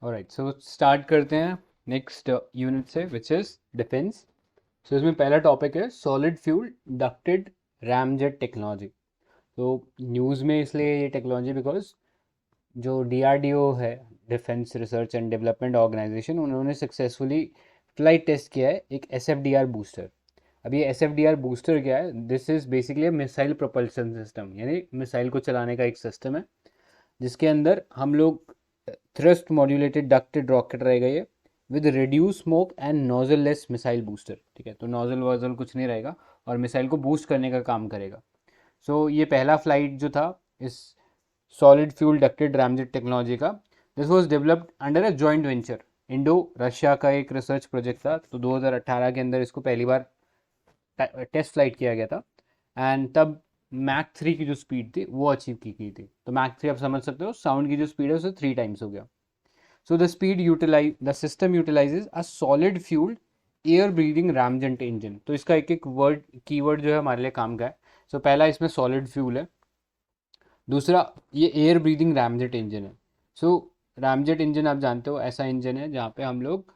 Alright, so start करते हैं next unit से, विच इज डिफेंस। सो इसमें पहला टॉपिक है solid fuel ducted ramjet technology. तो न्यूज़ में इसलिए ये टेक्नोलॉजी बिकॉज जो डीआरडीओ है, defence research and development organisation, उन्होंने सक्सेसफुली फ्लाइट टेस्ट किया है एक S F D R booster. अब ये S F D R booster क्या है? This is basically missile propulsion system, यानी मिसाइल को चलाने का एक सिस्टम है जिसके अंदर हम लोग थ्रस्ट मॉड्यूलेटेड डक्टेड रॉकेट रहेगा ये, with reduce smoke and nozzle less missile booster. ठीक है, तो नोजल वोजल कुछ नहीं रहेगा और मिसाइल को बूस्ट करने का काम करेगा। सो ये पहला फ्लाइट जो था इस solid fuel ducted ramjet technology का, this was developed under a joint venture. Indo Russia का एक रिसर्च प्रोजेक्ट था, तो 2018 के अंदर इसको पहली बार टेस्ट फ्लाइट किया गया था। एंड तब मैक 3 की जो स्पीड थी वो अचीव की गई थी। तो मैक 3 आप समझ सकते हो, साउंड की जो स्पीड है उसे 3 टाइम्स हो गया। So the system utilises a solid fuelled air breathing ramjet engine. तो इसका एक एक वर्ड कीवर्ड जो है हमारे लिए काम का है। सो पहला इसमें सॉलिड फ्यूल है, दूसरा ये एयर ब्रीदिंग रैमजेट इंजन है। सो रैमजेट इंजन आप जानते हो ऐसा इंजन है जहाँ पे हम लोग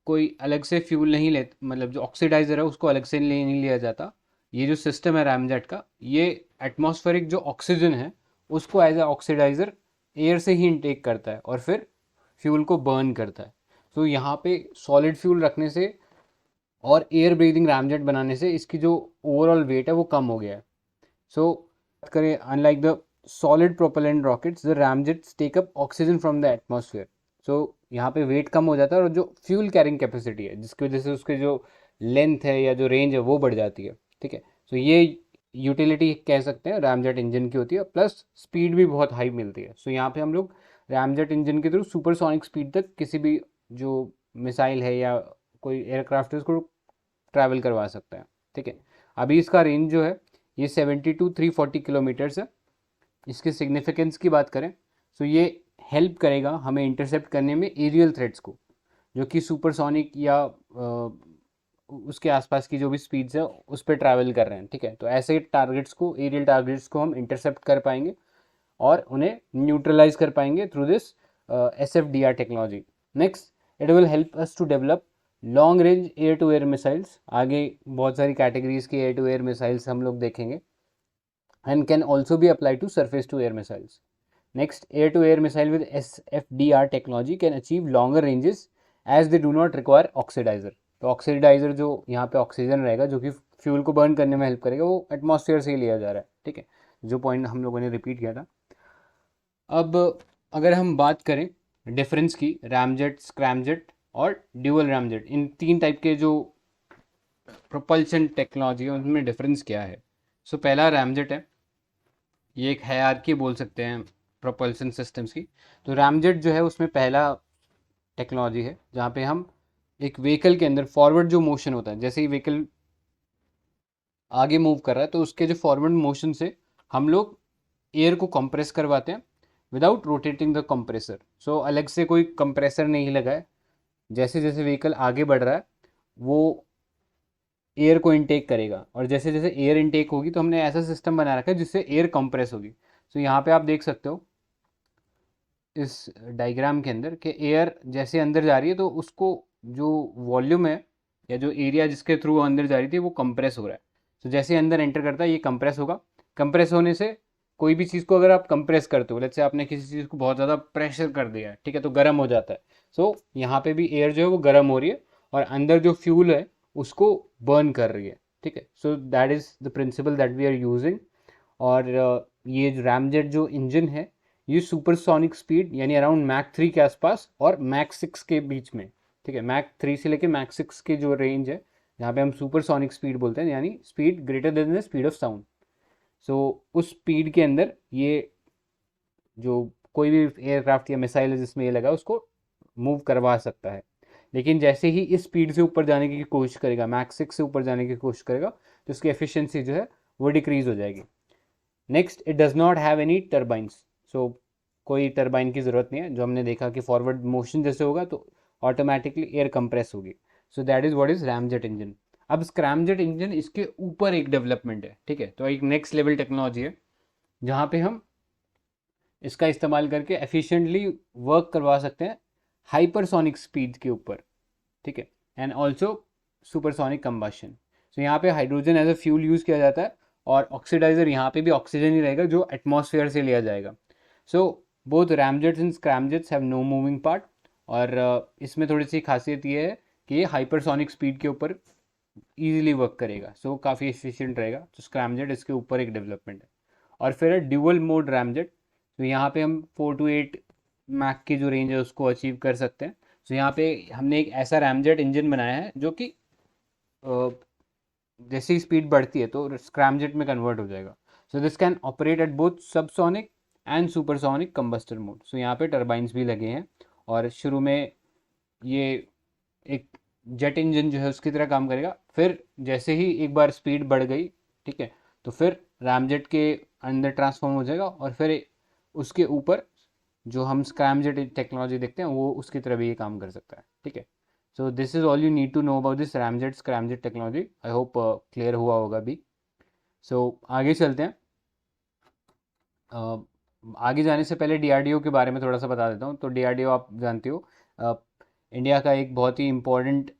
कोई अलग से फ्यूल नहीं लेते, मतलब जो ऑक्सीडाइजर है उसको अलग से नहीं लिया जाता। ये जो सिस्टम है रैमजेट का, ये एटमॉस्फेरिक जो ऑक्सीजन है उसको एज ए ऑक्सीडाइजर एयर से ही इनटेक करता है और फिर फ्यूल को बर्न करता है। तो यहाँ पे सॉलिड फ्यूल रखने से और एयर ब्रीदिंग रैमजेट बनाने से इसकी जो ओवरऑल वेट है वो कम हो गया है। सो बात करें, unlike the solid propellant rockets, the ramjets take up oxygen from the atmosphere. So यहाँ पे वेट कम हो जाता है और जो फ्यूल कैरिंग कैपेसिटी है जिसकी वजह से उसके जो लेंथ है या जो रेंज है वो बढ़ जाती है। ठीक है, सो ये यूटिलिटी कह सकते हैं रैमजेट इंजन की होती है, प्लस स्पीड भी बहुत हाई मिलती है। सो यहाँ पे हम लोग रैमजेट इंजन के थ्रू सुपरसोनिक स्पीड तक किसी भी जो मिसाइल है या कोई एयरक्राफ्ट है उसको ट्रैवल करवा सकता है। ठीक है, अभी इसका रेंज जो है ये 70 to 340 किलोमीटर्स है। इसके सिग्निफिकेंस की बात करें तो ये हेल्प करेगा हमें इंटरसेप्ट करने में एरियल थ्रेट्स को, जो कि सुपरसोनिक या उसके आसपास की जो भी स्पीड्स है उस पर ट्रैवल कर रहे हैं। ठीक है, तो ऐसे टारगेट्स को, एरियल टारगेट्स को हम इंटरसेप्ट कर पाएंगे और उन्हें न्यूट्रलाइज कर पाएंगे through this S F D R technology. Next, it will help us to develop long range air to air missiles. आगे बहुत सारी कैटेगरीज की एयर टू एयर मिसाइल्स हम लोग देखेंगे, and can also be applied to surface to air missiles. Next, air to air missile with SFDR technology can achieve longer ranges as they do not require oxidizer. तो oxidiser जो यहाँ पे oxygen रहेगा जो कि फ्यूल को burn करने में हेल्प करेगा, वो एटमॉस्फेयर से ही लिया जा रहा है। ठीक है, जो पॉइंट हम लोगों ने रिपीट किया था। अब अगर हम बात करें डिफरेंस की, रैमजेट, स्क्रैमजेट और ड्यूअल रैमजेट, इन तीन टाइप के जो प्रोपल्शन टेक्नोलॉजी है उनमें डिफरेंस क्या है। सो पहला रैमजेट है, ये एक हायरार्की बोल सकते हैं प्रोपल्शन सिस्टम्स की। तो रैमजेट जो है उसमें पहला टेक्नोलॉजी है जहाँ पे हम एक व्हीकल के अंदर फॉरवर्ड जो मोशन होता है, जैसे ही व्हीकल आगे मूव कर रहा है तो उसके जो फॉरवर्ड मोशन से हम लोग एयर को कंप्रेस करवाते हैं विदाउट रोटेटिंग द कंप्रेसर। सो अलग से कोई कंप्रेसर नहीं लगा है। जैसे जैसे व्हीकल आगे बढ़ रहा है वो एयर को इनटेक करेगा, और जैसे जैसे एयर इनटेक होगी तो हमने ऐसा सिस्टम बना रखा है जिससे एयर कंप्रेस होगी। सो यहाँ पे आप देख सकते हो इस डायग्राम के अंदर कि एयर जैसे अंदर जा रही है तो उसको जो वॉल्यूम है या जो एरिया जिसके थ्रू अंदर जा रही थी वो कंप्रेस हो रहा है। तो जैसे अंदर एंटर करता है ये कंप्रेस होगा। कंप्रेस होने से कोई भी चीज़ को अगर आप कंप्रेस करते हो, लेट्स से आपने किसी चीज़ को बहुत ज़्यादा प्रेशर कर दिया है, ठीक है, तो गर्म हो जाता है। सो यहाँ पे भी एयर जो है वो गर्म हो रही है और अंदर जो फ्यूल है उसको बर्न कर रही है। ठीक है, so that is the principle that we are using. और ये रैमजेट जो इंजन है ये सुपरसोनिक स्पीड यानी अराउंड मैक 3 के आसपास और मैक 6 के बीच में। ठीक है, मैक 3 से लेके मैक 6 की जो रेंज है जहाँ पे हम सुपरसोनिक स्पीड बोलते हैं, यानी speed greater than the speed of sound. So उस स्पीड के अंदर ये जो कोई भी एयरक्राफ्ट या मिसाइल है जिसमें ये लगा उसको मूव करवा सकता है। लेकिन जैसे ही इस स्पीड से ऊपर जाने की कोशिश करेगा, मैक 6 से ऊपर जाने की कोशिश करेगा, तो उसकी एफिशिएंसी जो है वो डिक्रीज हो जाएगी। Next, it does not have any turbines. So कोई टर्बाइन की ज़रूरत नहीं है। जो हमने देखा कि फॉरवर्ड मोशन जैसे होगा तो ऑटोमेटिकली एयर कंप्रेस होगी। सो that is what is ramjet engine. अब स्क्रैमजेट इंजन इसके ऊपर एक डेवलपमेंट है। ठीक है, तो एक नेक्स्ट लेवल टेक्नोलॉजी है जहाँ पे हम इसका इस्तेमाल करके एफिशिएंटली वर्क करवा सकते हैं हाइपरसोनिक स्पीड के ऊपर, ठीक है, and also supersonic combustion. So यहाँ पे hydrogen as a fuel use किया जाता है, और ऑक्सीडाइजर यहाँ पे भी ऑक्सीजन ही रहेगा जो एटमॉस्फेयर से लिया जाएगा। So both ramjets and scramjets have no moving part, और इसमें थोड़ी सी खासियत ये है कि ये हाइपरसोनिक स्पीड के ऊपर ईजिली वर्क करेगा, सो काफ़ी एफिशिएंट रहेगा। तो स्क्रैमजेट इसके ऊपर एक डेवलपमेंट है। और फिर है ड्यूअल मोड रैमजेट। तो यहाँ पे हम 4 to 8 मैक की जो रेंज है उसको अचीव कर सकते हैं। तो यहाँ पे हमने एक ऐसा रैमजेट इंजन बनाया है जो कि जैसे ही स्पीड बढ़ती है तो स्क्रैमजेट में कन्वर्ट हो जाएगा। So this can operate at both subsonic and supersonic combustor mode. So यहाँ पे टर्बाइंस भी लगे हैं, और शुरू में ये एक जेट इंजन जो है उसकी तरह काम करेगा। फिर जैसे ही एक बार स्पीड बढ़ गई, ठीक है, तो फिर रैमजेट के अंदर ट्रांसफॉर्म हो जाएगा, और फिर उसके ऊपर जो हम स्क्रैमजेट टेक्नोलॉजी देखते हैं वो उसकी तरह भी ये काम कर सकता है, ठीक है। So this is all you need to know about this ramjet scramjet technology. I hope clear हुआ होगा अभी। सो आगे चलते हैं। आगे जाने से पहले डीआरडीओ के बारे में थोड़ा सा बता देता हूँ। तो डीआरडीओ आप जानते हो, इंडिया का एक बहुत ही इम्पोर्टेंट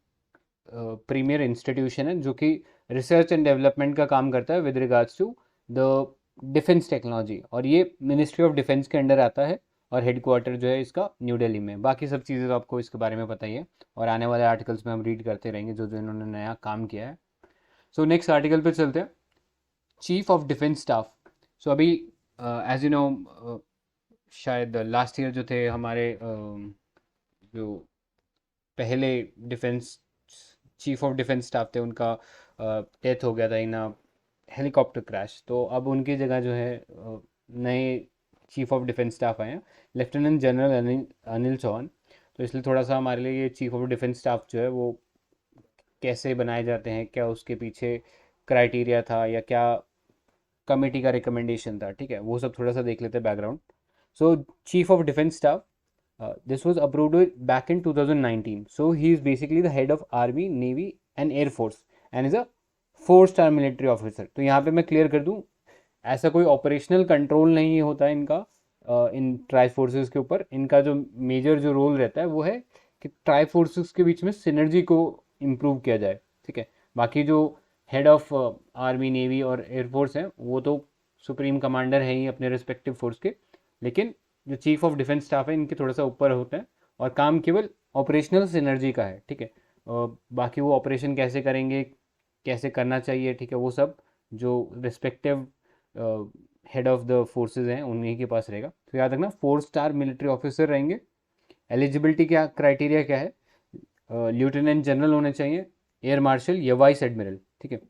प्रीमियर इंस्टीट्यूशन है जो कि रिसर्च एंड डेवलपमेंट का काम करता है with regards to the defence technology, और ये मिनिस्ट्री ऑफ डिफेंस के अंडर आता है, और हेडक्वार्टर जो है इसका न्यू दिल्ली में। बाकी सब चीज़ें तो आपको इसके बारे में पता ही है, और आने वाले आर्टिकल्स में हम रीड करते रहेंगे जो जो इन्होंने नया काम किया है। सो नेक्स्ट आर्टिकल पे चलते हैं, चीफ ऑफ डिफेंस स्टाफ। सो अभी एज यू नो, शायद लास्ट ईयर जो थे हमारे जो पहले defence chief of defence staff थे उनका डेथ हो गया था इन हेलीकॉप्टर क्रैश। तो अब उनकी जगह जो है नए चीफ ऑफ डिफेंस स्टाफ आए हैं, लेफ्टिनेंट जनरल अनिल अनिल चौहान। तो इसलिए थोड़ा सा हमारे लिए ये चीफ ऑफ डिफेंस स्टाफ जो है वो कैसे बनाए जाते हैं, क्या उसके पीछे क्राइटेरिया था, या क्या कमेटी का रिकमेंडेशन था, ठीक है, वो सब थोड़ा सा देख लेते हैं background. So chief of defence staff, this was approved back in 2019. So he is basically the head of Army, Navy and Air Force and is a 4-star military officer. तो यहाँ पे मैं क्लियर कर दूँ, ऐसा कोई ऑपरेशनल कंट्रोल नहीं होता है इनका इन ट्राई फोर्सेस के ऊपर। इनका जो मेजर जो रोल रहता है वो है कि ट्राई फोर्सेस के बीच में सिनर्जी को इम्प्रूव किया जाए, ठीक है। बाकी जो हेड ऑफ आर्मी, नेवी और एयरफोर्स हैं वो तो सुप्रीम कमांडर हैं ही अपने रिस्पेक्टिव फोर्स के, लेकिन जो चीफ ऑफ डिफेंस स्टाफ है इनके थोड़ा सा ऊपर होते हैं, और काम केवल ऑपरेशनल सिनर्जी का है, ठीक है। बाकी वो ऑपरेशन कैसे करेंगे, कैसे करना चाहिए, ठीक है, वो सब जो respective head of the forces हैं उन्हीं के पास रहेगा। तो याद रखना 4-स्टार मिलिट्री ऑफिसर रहेंगे। एलिजिबिलिटी क्या क्राइटेरिया क्या है, लेफ्टिनेंट जनरल होने चाहिए, एयर मार्शल या वाइस एडमिरल, ठीक है,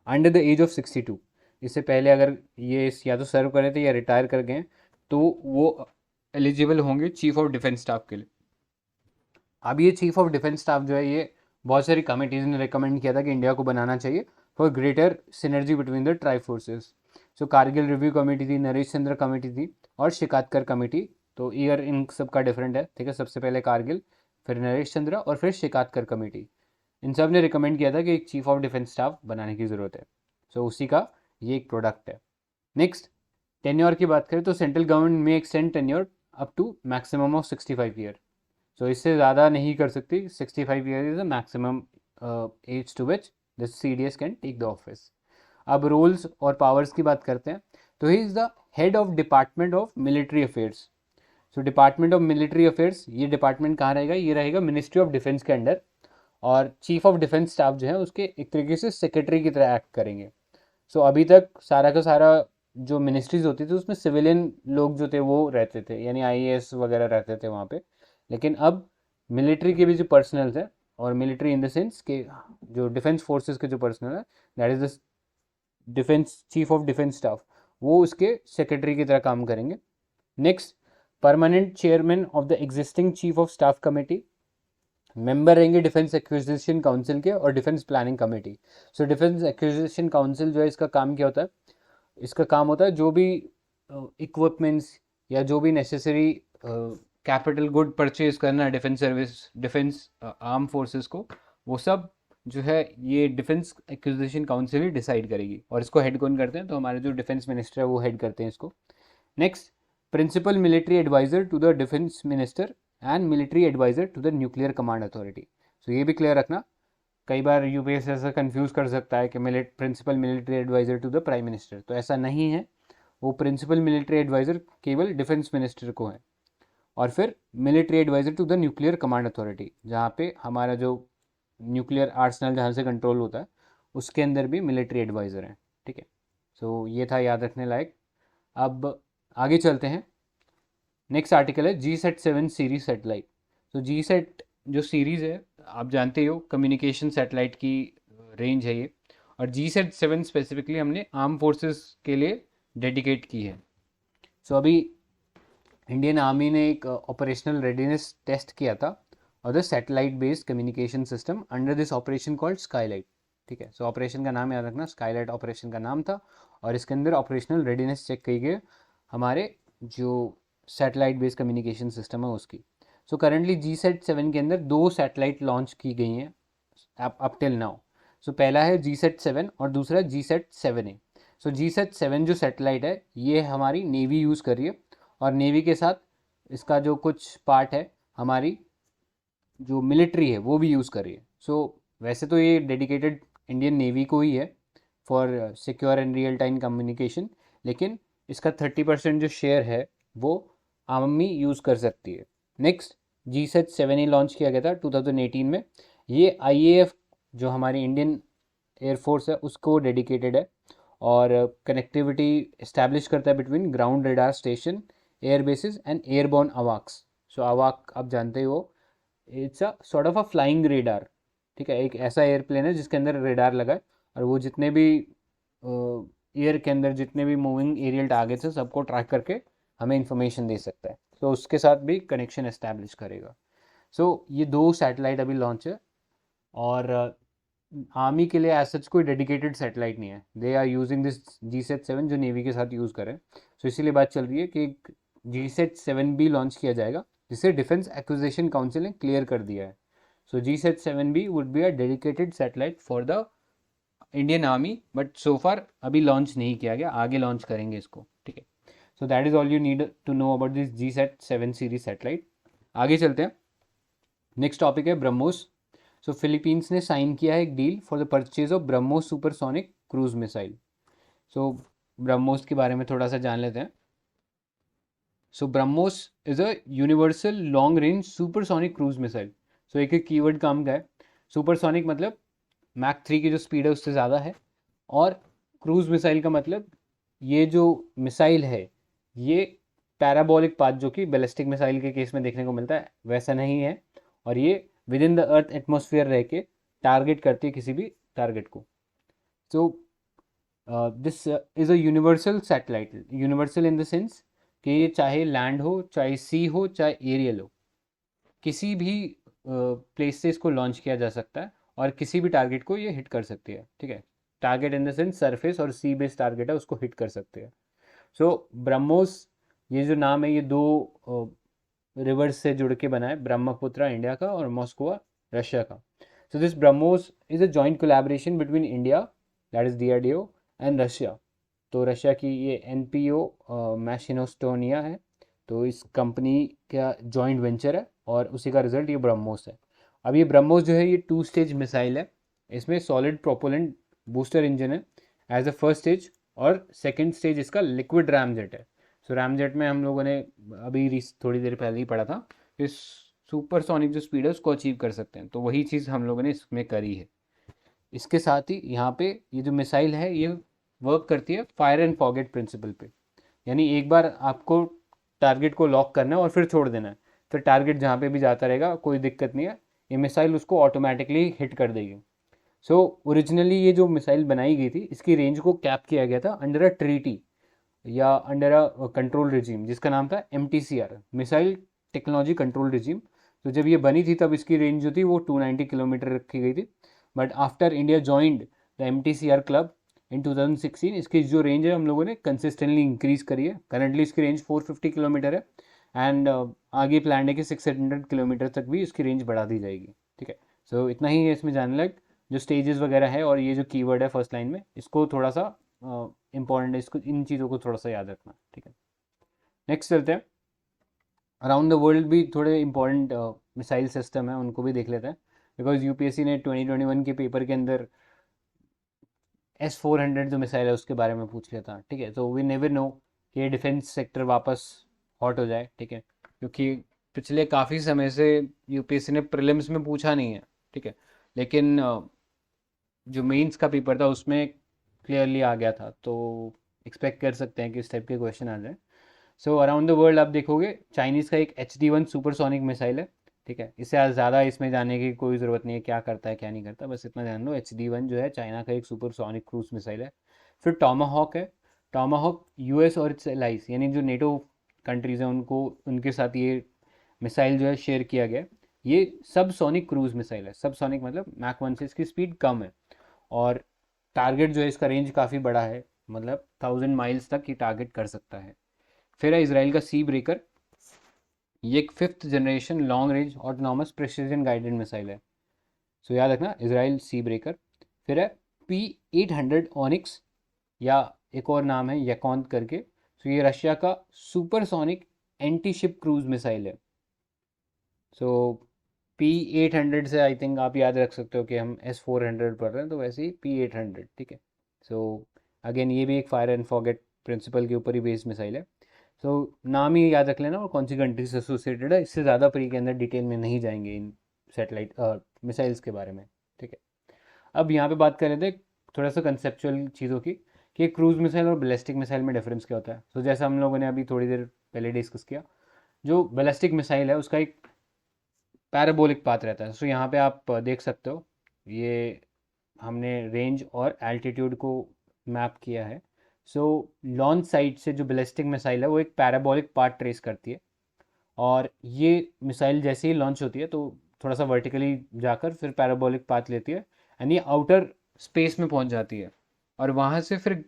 अंडर द एज ऑफ 62। इससे पहले अगर ये या तो सर्व करे थे या रिटायर कर गए तो वो एलिजिबल होंगे चीफ ऑफ डिफेंस स्टाफ के लिए। अब ये चीफ ऑफ डिफेंस स्टाफ जो है ये बहुत सारी कमिटीज़ ने रिकमेंड किया था कि इंडिया को बनाना चाहिए for greater synergy between the try forces. So Kargil review committee थी, नरेश चंद्र कमेटी थी, और शिकायतकर कमेटी। तो ईयर इन सब का डिफरेंट है, ठीक है। सबसे पहले कारगिल, फिर नरेश चंद्र, और फिर शिकायतकर कमेटी। इन सब ने रिकमेंड किया था कि एक चीफ ऑफ डिफेंस स्टाफ बनाने की ज़रूरत है। सो उसी का ये एक प्रोडक्ट है। नेक्स्ट, टेन्योर की बात करें तो सेंट्रल गवर्नमेंट में extend tenure up to maximum of 65 year. So इससे ज़्यादा नहीं कर सकती, 65 year is the maximum age to which the CDS can take the office. अब रोल्स और पावर्स की बात करते हैं, तो he is the head of department of military affairs. So department of military affairs, ये डिपार्टमेंट कहाँ रहेगा, ये रहेगा मिनिस्ट्री ऑफ डिफेंस के अंडर, और चीफ ऑफ डिफेंस स्टाफ जो है उसके एक तरीके से सेक्रेटरी की तरह एक्ट करेंगे। सो अभी तक सारा का सारा जो मिनिस्ट्रीज होती थी उसमें सिविलियन लोग जो थे वो रहते थे, यानी IAS वगैरह रहते थे वहाँ पे। लेकिन अब मिलिट्री के भी जो पर्सनल्स हैं, और मिलिट्री इन द सेंस के जो डिफेंस फोर्सेस के जो पर्सनल है, that is the defence chief of defence staff, वो उसके सेक्रेटरी की तरह काम करेंगे। Next, permanent chairman of the existing chief of staff committee. Member रहेंगे डिफेंस एक्विजिशन काउंसिल के और defence planning committee. So defence acquisition council जो है इसका काम क्या होता है, इसका काम होता है जो भी इक्विपमेंट्स या जो भी नेसेसरी कैपिटल गुड परचेज करना है defence service, defence arm forces को, वो सब जो है ये डिफेंस एक्विजिशन काउंसिल ही डिसाइड करेगी। और इसको हेड कौन करते हैं, तो हमारे जो डिफेंस मिनिस्टर है वो हेड करते हैं इसको। Next, principal military adviser to the defence minister and military adviser to the nuclear command authority. So ये भी क्लियर रखना, कई बार यूपीएससी ऐसा कंफ्यूज कर सकता है कि principal military adviser to the prime minister, तो ऐसा नहीं है। वो प्रिंसिपल मिलिट्री एडवाइजर केवल डिफेंस मिनिस्टर को है। और फिर military adviser to the nuclear command authority, जहाँ पे हमारा जो न्यूक्लियर आर्सनल जहाँ से कंट्रोल होता है उसके अंदर भी मिलिट्री एडवाइज़र हैं। ठीक है, सो ये था याद रखने लायक। अब आगे चलते हैं। नेक्स्ट आर्टिकल है GSAT-7 सीरीज सेटेलाइट। तो GSAT जो सीरीज़ है आप जानते हो कम्युनिकेशन सेटेलाइट की रेंज है ये, और GSAT-7 स्पेसिफिकली हमने आर्म फोर्सेस के लिए डेडिकेट की है। सो अभी इंडियन आर्मी ने एक ऑपरेशनल रेडीनेस टेस्ट किया था और the satellite based communication system under this operation called Skylight. ठीक है, सो ऑपरेशन का नाम याद रखना, स्काईलाइट ऑपरेशन का नाम था, और इसके अंदर ऑपरेशनल रेडीनेस चेक की गई हमारे जो सैटेलाइट बेस्ड कम्युनिकेशन सिस्टम है उसकी। सो करेंटली GSAT-7 के अंदर 2 सैटेलाइट लॉन्च की गई हैं अप टिल नाउ। सो पहला है GSAT-7 और दूसरा GSAT-7A। सो GSAT-7 जो सैटेलाइट है ये हमारी नेवी यूज़ कर रही है, और नेवी के साथ इसका जो कुछ पार्ट है हमारी जो मिलिट्री है वो भी यूज़ कर रही है। सो वैसे तो ये डेडिकेटेड इंडियन नेवी को ही है for secure and real time communication, लेकिन इसका 30% जो शेयर है वो आर्मी यूज़ कर सकती है। नेक्स्ट GSAT-7A लॉन्च किया गया था 2018 में। ये IAF जो हमारी इंडियन एयरफोर्स है उसको डेडिकेटेड है, और कनेक्टिविटी इस्टेब्लिश करता है between ground radar station, air bases and airborne अवाक्स। सो अवाक आप जानते हो, it's a sort of a flying radar. ठीक है, एक ऐसा एयरप्लेन है जिसके अंदर रेडार लगा है, और वो जितने भी एयर के अंदर जितने भी मूविंग एरियल टारगेट्स है सबको ट्रैक करके हमें इंफॉर्मेशन दे सकता है। सो उसके साथ भी कनेक्शन इस्टेब्लिश करेगा। सो ये 2 सैटेलाइट अभी लॉन्च है, और आर्मी के लिए एज सच कोई डेडिकेटेड सैटेलाइट नहीं है। They are using this GSAT-7 जो नेवी के साथ यूज़ करें। सो इसीलिए बात चल रही है कि GSAT-7 भी लॉन्च किया जाएगा, जिसे डिफेंस एक्विजिशन काउंसिल ने क्लियर कर दिया है। So GSAT-7B would be a dedicated satellite for the Indian army, but so far अभी लॉन्च नहीं किया गया, आगे लॉन्च करेंगे इसको। ठीक है, so that is all you need to know about this GSAT-7 series satellite. आगे चलते हैं। नेक्स्ट टॉपिक है ब्रह्मोस। सो फिलीपींस ने साइन किया है एक deal for the purchase of BrahMos supersonic cruise missile. So BrahMos के बारे में थोड़ा सा जान लेते हैं। So BrahMos is a universal long range supersonic cruise missile. So एक कीवर्ड काम का है, सुपरसोनिक मतलब मैक 3 की जो स्पीड है उससे ज़्यादा है, और क्रूज मिसाइल का मतलब ये जो मिसाइल है ये पैराबोलिक पाथ जो कि बैलिस्टिक मिसाइल के केस में देखने को मिलता है वैसा नहीं है, और ये with in the earth atmosphere रह के टारगेट करती है किसी भी टारगेट को। So this is a universal satellite, universal in the sense कि ये चाहे लैंड हो, चाहे सी हो, चाहे एरियल हो, किसी भी प्लेस से इसको लॉन्च किया जा सकता है और किसी भी टारगेट को ये हिट कर सकती है। ठीक है, target in the sense surface और सी बेस्ड टारगेट है उसको हिट कर सकते हैं। सो ब्रह्मोस ये जो नाम है ये 2 रिवर्स से जुड़ के बना है, ब्रह्मपुत्रा इंडिया का और मॉस्कोवा रशिया का। So this BrahMos is a joint collaboration between India that is DRDO and Russia. तो रशिया की ये NPO मैशिनोस्टोनिया है, तो इस कंपनी का जॉइंट वेंचर है और उसी का रिजल्ट ये ब्रह्मोस है। अब ये ब्रह्मोस जो है ये 2 स्टेज मिसाइल है, इसमें सॉलिड प्रोपोलेंट बूस्टर इंजन है एज अ फर्स्ट स्टेज, और सेकेंड स्टेज इसका लिक्विड रैमजेट है। सो रैमजेट में हम लोगों ने अभी थोड़ी देर पहले ही पढ़ा था कि सुपरसोनिक जो स्पीड है उसको अचीव कर सकते हैं, तो वही चीज़ हम लोगों ने इसमें करी है। इसके साथ ही यहाँ पे ये जो मिसाइल है ये वर्क करती है फायर एंड फॉरगेट प्रिंसिपल पे, यानी एक बार आपको टारगेट को लॉक करना है और फिर छोड़ देना है, फिर टारगेट जहाँ पे भी जाता रहेगा कोई दिक्कत नहीं है, ये मिसाइल उसको ऑटोमेटिकली हिट कर देगी। सो ओरिजिनली ये जो मिसाइल बनाई गई थी इसकी रेंज को कैप किया गया था अंडर अ ट्रीटी या अंडर अ कंट्रोल रिजीम जिसका नाम था MTCR, missile technology control regime. तो जब ये बनी थी तब इसकी रेंज जो थी वो 290 किलोमीटर रखी गई थी, but after India joined the MTCR club in 2016 इसकी जो रेंज है हम लोगों ने कंसिस्टेंटली इंक्रीज करी है। करंटली इसकी रेंज 450 किलोमीटर है, एंड आगे प्लान है कि 600 किलोमीटर तक भी इसकी रेंज बढ़ा दी जाएगी। ठीक है, सो इतना ही है इसमें जानने लायक, जो स्टेजेस वगैरह है और ये जो कीवर्ड है फर्स्ट लाइन में इसको थोड़ा सा इंपॉर्टेंट है, इसको इन चीज़ों को थोड़ा सा याद रखना। ठीक है, नेक्स्ट चलते हैं, अराउंड द वर्ल्ड भी थोड़े इंपॉर्टेंट मिसाइल सिस्टम है, उनको भी देख लेते हैं, बिकॉज यूपीएससी ने 2021 के पेपर के अंदर S-400 जो मिसाइल है उसके बारे में पूछ लिया था, ठीक है। तो वी नेवर नो कि ये डिफेंस सेक्टर वापस हॉट हो जाए, ठीक है, क्योंकि पिछले काफ़ी समय से यूपीएससी ने प्रीलिम्स में पूछा नहीं है, ठीक है, लेकिन जो मेंस का पेपर था उसमें क्लियरली आ गया था, तो एक्सपेक्ट कर सकते हैं कि इस टाइप के क्वेश्चन आ जाए। सो अराउंड द वर्ल्ड आप देखोगे, चाइनीज़ का एक HD-1 सुपरसोनिक मिसाइल है, ठीक है। इससे ज़्यादा इसमें जाने की कोई ज़रूरत नहीं है, क्या करता है क्या नहीं करता, बस इतना जान लो HD-1 जो है चाइना का एक सुपरसोनिक क्रूज मिसाइल है। फिर टॉमाहॉक है, टॉमाहॉक यूएस और इट्स एलाइज यानी जो नेटो कंट्रीज़ हैं उनको, उनके साथ ये मिसाइल जो है शेयर किया गया। ये सब सोनिक क्रूज मिसाइल है, सब सोनिक मतलब मैक 1 से इसकी स्पीड कम है, और टारगेट जो है इसका रेंज काफ़ी बड़ा है, मतलब 1000 माइल्स तक ये टारगेट कर सकता है। फिर है इसराइल का सी ब्रेकर, ये एक 5th generation long range autonomous precision guided missile है। सो याद रखना, इसराइल सी ब्रेकर। फिर है P-800 ऑनिक्स, या एक और नाम है यकॉन करके। सो ये रशिया का supersonic anti ship cruise missile है। सो P-800 से आई थिंक आप याद रख सकते हो कि हम S-400 पढ़ रहे हैं, तो वैसे ही P-800, ठीक है। सो अगेन ये भी एक फायर एंड फॉरगेट प्रिंसिपल के ऊपर ही बेस्ड मिसाइल है। सो नाम ही याद रख लेना और कौन सी कंट्री से एसोसिएटेड है, इससे ज़्यादा प्री के अंदर डिटेल में नहीं जाएंगे इन सेटेलाइट मिसाइल्स के बारे में, ठीक है। अब यहाँ पे बात कर रहे थे थोड़ा सा कंसेप्चुअल चीज़ों की, कि क्रूज मिसाइल और बैलिस्टिक मिसाइल में डिफरेंस क्या होता है। तो जैसा हम लोगों ने अभी थोड़ी देर पहले डिस्कस किया, जो बैलिस्टिक मिसाइल है उसका एक पैराबोलिक पाथ रहता है। सो यहाँ पे आप देख सकते हो, ये हमने रेंज और एल्टीट्यूड को मैप किया है। सो लॉन्च साइट से जो बैलिस्टिक मिसाइल है वो एक पैराबोलिक पाथ ट्रेस करती है, और ये मिसाइल जैसे ही लॉन्च होती है तो थोड़ा सा वर्टिकली जाकर फिर पैराबोलिक पाथ लेती है, एंड ये आउटर स्पेस में पहुंच जाती है, और वहाँ से फिर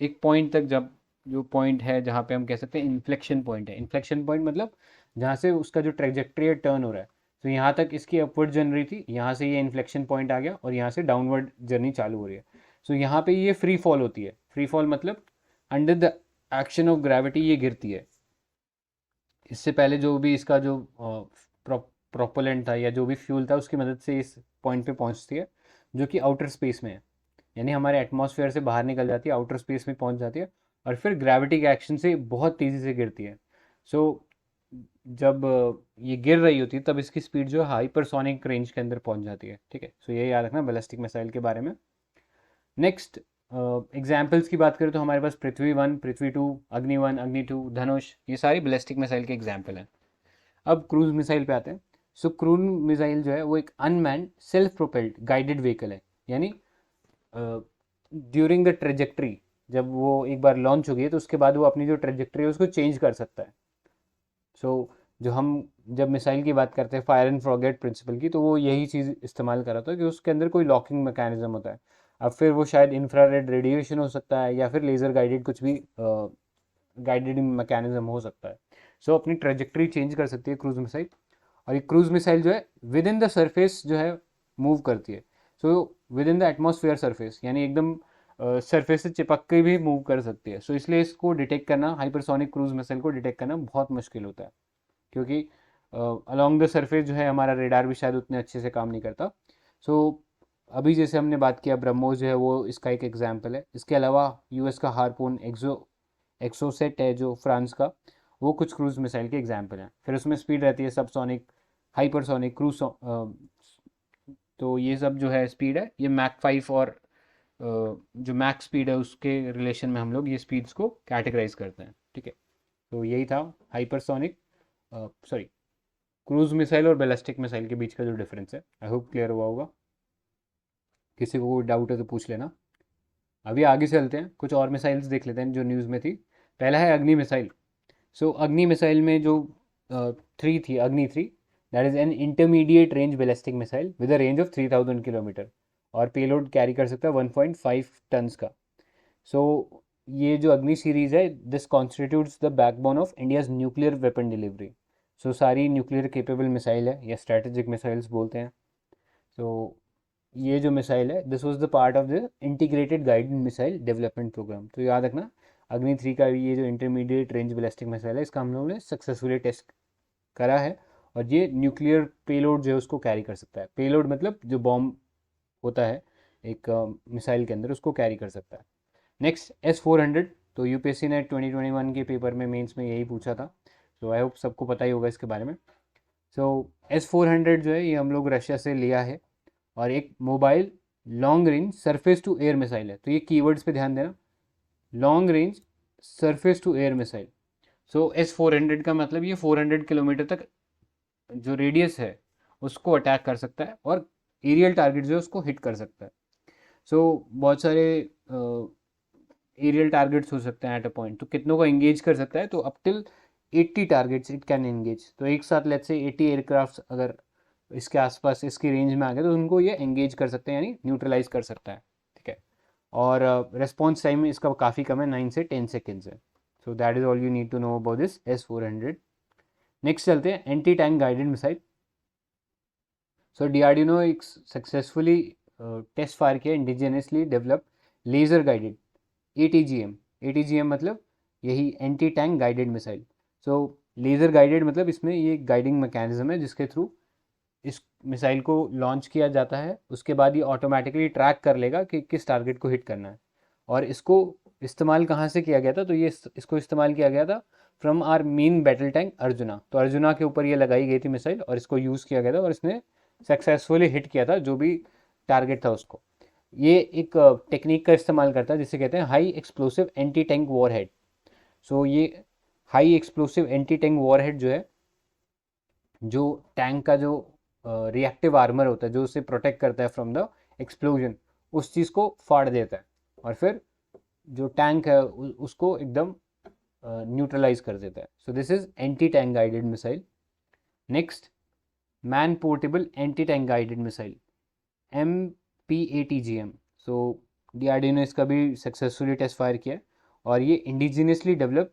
एक पॉइंट तक, जब जो पॉइंट है जहाँ पे हम कह सकते हैं इन्फ्लेक्शन पॉइंट है, इन्फ्लेक्शन पॉइंट मतलब जहाँ से उसका जो ट्रेजेक्ट्री है टर्न हो रहा है, तो यहाँ तक इसकी अपवर्ड जर्नी थी, यहाँ से ये इन्फ्लेक्शन पॉइंट आ गया और यहाँ से डाउनवर्ड जर्नी चालू हो रही है। सो यहाँ पे ये फ्री फॉल होती है, फ्री फॉल मतलब under the action of gravity ये गिरती है। इससे पहले जो भी इसका जो प्रोपेलेंट था या जो भी फ्यूल था उसकी मदद से इस पॉइंट पे पहुंचती है, जो कि आउटर स्पेस में है, यानी हमारे एटमॉस्फेयर से बाहर निकल जाती है, आउटर स्पेस में पहुंच जाती है, और फिर ग्रेविटी के एक्शन से बहुत तेज़ी से गिरती है। सो जब ये गिर रही होती है तब इसकी स्पीड जो है हाइपरसोनिक रेंज के अंदर पहुंच जाती है, ठीक है। सो ये याद रखना बैलिस्टिक मिसाइल के बारे में। नेक्स्ट एग्जाम्पल्स की बात करें तो हमारे पास पृथ्वी 1, पृथ्वी 2, अग्नि 1, अग्नि 2, धनुष, ये सारी बैलिस्टिक मिसाइल के एग्जाम्पल हैं। अब क्रूज मिसाइल पे आते हैं। सो क्रूज मिसाइल जो है वो एक unmanned self propelled guided vehicle है, यानी ड्यूरिंग द ट्रेजेक्ट्री, जब वो एक बार लॉन्च हो गई है तो उसके बाद वो अपनी जो ट्रेजेक्ट्री है उसको चेंज कर सकता है। सो जो हम जब मिसाइल की बात करते हैं फायर एंड फॉरगेट प्रिंसिपल की, तो वो यही चीज़ इस्तेमाल कर रहा था कि उसके अंदर कोई लॉकिंग मैकेनिज्म होता है। अब फिर वो शायद इंफ्रारेड रेडिएशन हो सकता है या फिर लेज़र गाइडेड कुछ भी गाइडेड मैकेनिज्म हो सकता है। सो अपनी ट्रेजेक्ट्री चेंज कर सकती है क्रूज मिसाइल, और ये क्रूज मिसाइल जो है विद इन द सरफेस जो है मूव करती है। So with in the atmosphere surface यानी एकदम सरफेस से चिपक के भी मूव कर सकती है। सो इसलिए इसको डिटेक्ट करना, हाइपरसोनिक क्रूज मिसाइल को डिटेक्ट करना बहुत मुश्किल होता है, क्योंकि अलोंग द सरफेस जो है हमारा रेडार भी शायद उतने अच्छे से काम नहीं करता। सो अभी जैसे हमने बात किया ब्रह्मोस जो है वो इसका एक एग्जाम्पल है। इसके अलावा यूएस का हारपून एक्सोसेट है जो फ्रांस का, वो कुछ क्रूज मिसाइल के एग्जाम्पल हैं। फिर उसमें स्पीड रहती है सबसोनिक, हाइपरसोनिक, क्रूज, तो ये सब जो है स्पीड है ये मैक 5 और जो मैक स्पीड है उसके रिलेशन में हम लोग ये स्पीड्स को कैटेगराइज करते हैं, ठीक है। तो यही था हाइपरसोनिक, सॉरी, क्रूज मिसाइल और बैलिस्टिक मिसाइल के बीच का जो डिफरेंस है। आई होप क्लियर हुआ होगा। किसी को कोई डाउट है तो पूछ लेना। अभी आगे चलते हैं, कुछ और मिसाइल्स देख लेते हैं जो न्यूज़ में थी। पहला है अग्नि मिसाइल। सो अग्नि मिसाइल में जो 3 थी, अग्नि 3, that is an intermediate range ballistic missile with a range of 3000 kilometre, और पेलोड कैरी कर सकता है 1.5 टन्स का। सो ये जो अग्नि सीरीज़ है, this constitutes the backbone of India's nuclear weapon delivery. So सारी न्यूक्लियर केपेबल मिसाइल है या स्ट्रेटेजिक मिसाइल्स बोलते हैं। सो ये जो मिसाइल है this was the part of the integrated guided missile development programme. तो याद रखना, अग्नि 3 का ये जो इंटरमीडिएट रेंज बैलिस्टिक मिसाइल है, इसका हम लोगों ने सक्सेसफुली टेस्ट करा है, और ये न्यूक्लियर पेलोड जो है उसको कैरी कर सकता है। पेलोड मतलब जो बॉम्ब होता है एक मिसाइल के अंदर, उसको कैरी कर सकता है। नेक्स्ट S-400, तो यूपीएससी ने 2021 के पेपर में मेंस में यही पूछा था, तो आई होप सबको पता ही होगा इसके बारे में। सो S-400 जो है ये हम लोग रशिया से लिया है, और एक mobile long range surface to air missile है। तो ये कीवर्ड्स पे ध्यान देना, long range surface to air missile. So S-400 का मतलब ये 400 किलोमीटर तक जो रेडियस है उसको अटैक कर सकता है, और एरियल टारगेट जो है उसको हिट कर सकता है। सो बहुत सारे एरियल टारगेट्स हो सकते हैं एट अ पॉइंट, तो कितनों को एंगेज कर सकता है, तो up till 80 targets it can engage. तो एक साथ लेट्स से 80 एयरक्राफ्ट अगर इसके आसपास इसकी रेंज में आ गए तो उनको ये एंगेज कर सकते हैं, यानी न्यूट्रलाइज कर सकता है, ठीक है। और रिस्पॉन्स टाइम इसका काफ़ी कम है, 9 से 10 सेकेंड्स है। So that is all you need to know about this S-400। Next चलते हैं anti tank guided missile. So DRDO एक सक्सेसफुली टेस्ट फायर किया indigenously developed laser guided ATGM। ATGM मतलब यही anti tank guided missile. So laser guided मतलब इसमें ये guiding mechanism है जिसके थ्रू इस मिसाइल को लॉन्च किया जाता है, उसके बाद ये ऑटोमेटिकली ट्रैक कर लेगा कि किस टारगेट को हिट करना है। और इसको इस्तेमाल कहाँ से किया गया था, तो ये इसको इस्तेमाल किया गया था from our main battle tank Arjuna. तो अर्जुना के ऊपर ये लगाई गई थी मिसाइल, और इसको यूज़ किया गया था, और इसने सक्सेसफुली हिट किया था जो भी टारगेट था उसको। ये एक टेक्निक का इस्तेमाल करता है जिसे कहते हैं high explosive anti tank warhead. So ये high explosive anti tank warhead जो है, जो टैंक का जो रिएक्टिव आर्मर होता है जो उसे प्रोटेक्ट करता है फ्रॉम द एक्सप्लोजन, उस चीज़ को फाड़ देता है, और फिर जो टैंक है उसको एकदम न्यूट्रलाइज कर देता है। So this is anti tank guided missile. Next, man portable anti tank guided missile MPATGM। So DRDO ने इसका भी सक्सेसफुली टेस्ट फायर किया है, और ये indigenously develop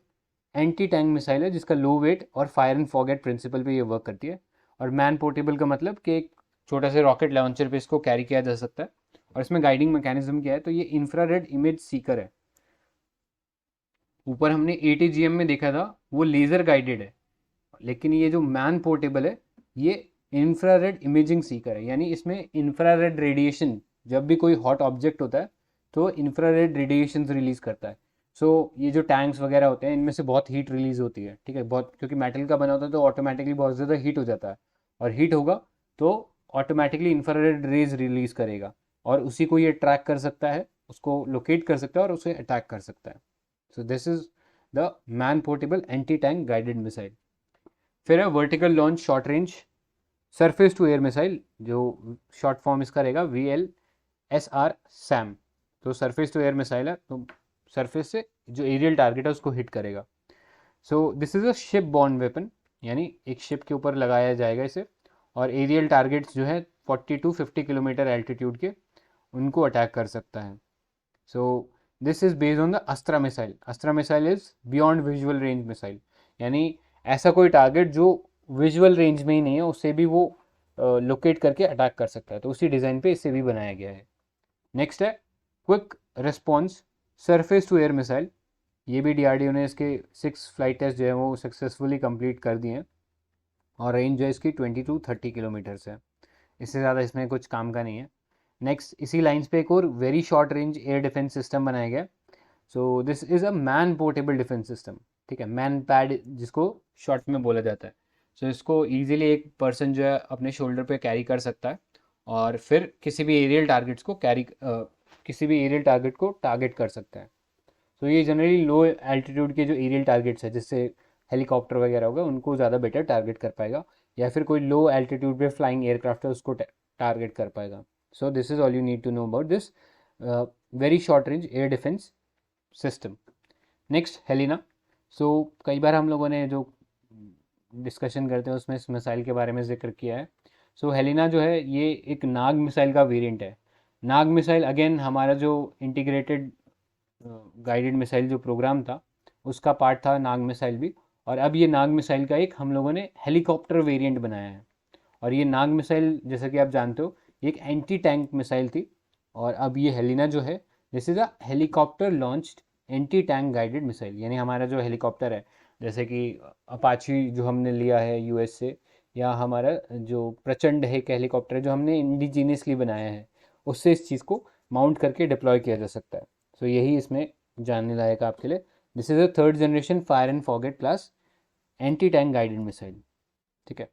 anti tank missile है जिसका लो वेट और फायर एंड फॉरगेट प्रिंसिपल पे ये वर्क करती है। और मैन पोर्टेबल का मतलब कि एक छोटा से रॉकेट लॉन्चर पे इसको कैरी किया जा सकता है। और इसमें गाइडिंग मैकेनिज्म क्या है, तो ये इंफ्रारेड इमेज सीकर है। ऊपर हमने ATGM में देखा था वो लेज़र गाइडेड है, लेकिन ये जो मैन पोर्टेबल है ये इंफ्रारेड इमेजिंग सीकर है, यानी इसमें इंफ्रारेड रेडिएशन, जब भी कोई हॉट ऑब्जेक्ट होता है तो इंफ्रारेड रेडिएशन रिलीज करता है। सो ये जो टैंक्स वगैरह होते हैं इनमें से बहुत हीट रिलीज होती है, ठीक है, बहुत, क्योंकि मेटल का बना होता है तो ऑटोमेटिकली बहुत ज़्यादा हीट हो जाता है, और हीट होगा तो ऑटोमेटिकली इंफ्रारेड रेज रिलीज करेगा, और उसी को ये ट्रैक कर सकता है, उसको लोकेट कर सकता है और उसे अटैक कर सकता है। So this is the man portable anti tank guided missile. फिर है vertical launch short range surface to air missile, जो शॉर्ट फॉर्म इसका रहेगा VLSR SAM। तो सरफेस टू एयर मिसाइल है, तो सरफेस से जो एरियल टारगेट है उसको हिट करेगा। सो this is a ship born weapon, यानी एक शिप के ऊपर लगाया जाएगा इसे, और एरियल टारगेट्स जो है 40 to 50 किलोमीटर एल्टीट्यूड के, उनको अटैक कर सकता है। So this is based on the अस्त्रा missile. अस्त्रा missile is beyond visual range missile, यानी ऐसा कोई टारगेट जो विजुअल रेंज में ही नहीं है उसे भी वो लोकेट करके अटैक कर सकता है, तो उसी डिज़ाइन पे इसे भी बनाया गया है। नेक्स्ट है quick response surface to air missile. ये भी DRDO ने इसके 6 फ्लाइट टेस्ट जो है वो सक्सेसफुली कंप्लीट कर दिए हैं, और रेंज जो है इसकी 20 to 30 किलोमीटर्स है, इससे ज़्यादा इसमें कुछ काम का नहीं है। नेक्स्ट, इसी लाइन्स पे एक और very short range air defence system बनाया गया। So this is a man portable defence system, ठीक है, मैन पैड जिसको शॉर्ट में बोला जाता है। सो इसको ईजिली एक पर्सन जो है अपने शोल्डर पे कैरी कर सकता है, और फिर किसी भी एरियल टारगेट्स को किसी भी एरियल टारगेट को टारगेट कर सकता है। सो ये जनरली लो एल्टीट्यूड के जो एरियल टारगेट्स है, जिससे हेलीकॉप्टर वगैरह होगा, उनको ज़्यादा बेटर टारगेट कर पाएगा, या फिर कोई लो एल्टीट्यूड पे फ्लाइंग एयरक्राफ्ट है उसको टारगेट कर पाएगा। So this is all you need to know about this very short range air defence system. Next, Helina. So कई बार हम लोगों ने जो डिस्कशन करते हैं उसमें इस मिसाइल के बारे में जिक्र किया है। सो हेलिना जो है ये एक नाग मिसाइल का वेरिएंट है। नाग मिसाइल अगेन हमारा जो इंटीग्रेटेड गाइडेड मिसाइल जो प्रोग्राम था उसका पार्ट था नाग मिसाइल भी, और अब ये नाग मिसाइल का एक हम लोगों ने हेलीकॉप्टर वेरिएंट बनाया है। और ये नाग मिसाइल जैसा कि आप जानते हो ये एक एंटी टैंक मिसाइल थी, और अब ये हेलिना जो है this is a helicopter launched anti tank guided missile, यानी हमारा जो हेलीकॉप्टर है जैसे कि अपाची जो हमने लिया है यूएस से, या हमारा जो प्रचंड है एक हेलीकॉप्टर है जो हमने इंडिजीनियसली बनाया है, उससे इस चीज़ को माउंट करके डिप्लॉय किया जा सकता है। सो यही इसमें जानने लायक है आपके लिए। This is a third generation fire and forget class anti tank guided missile. ठीक है,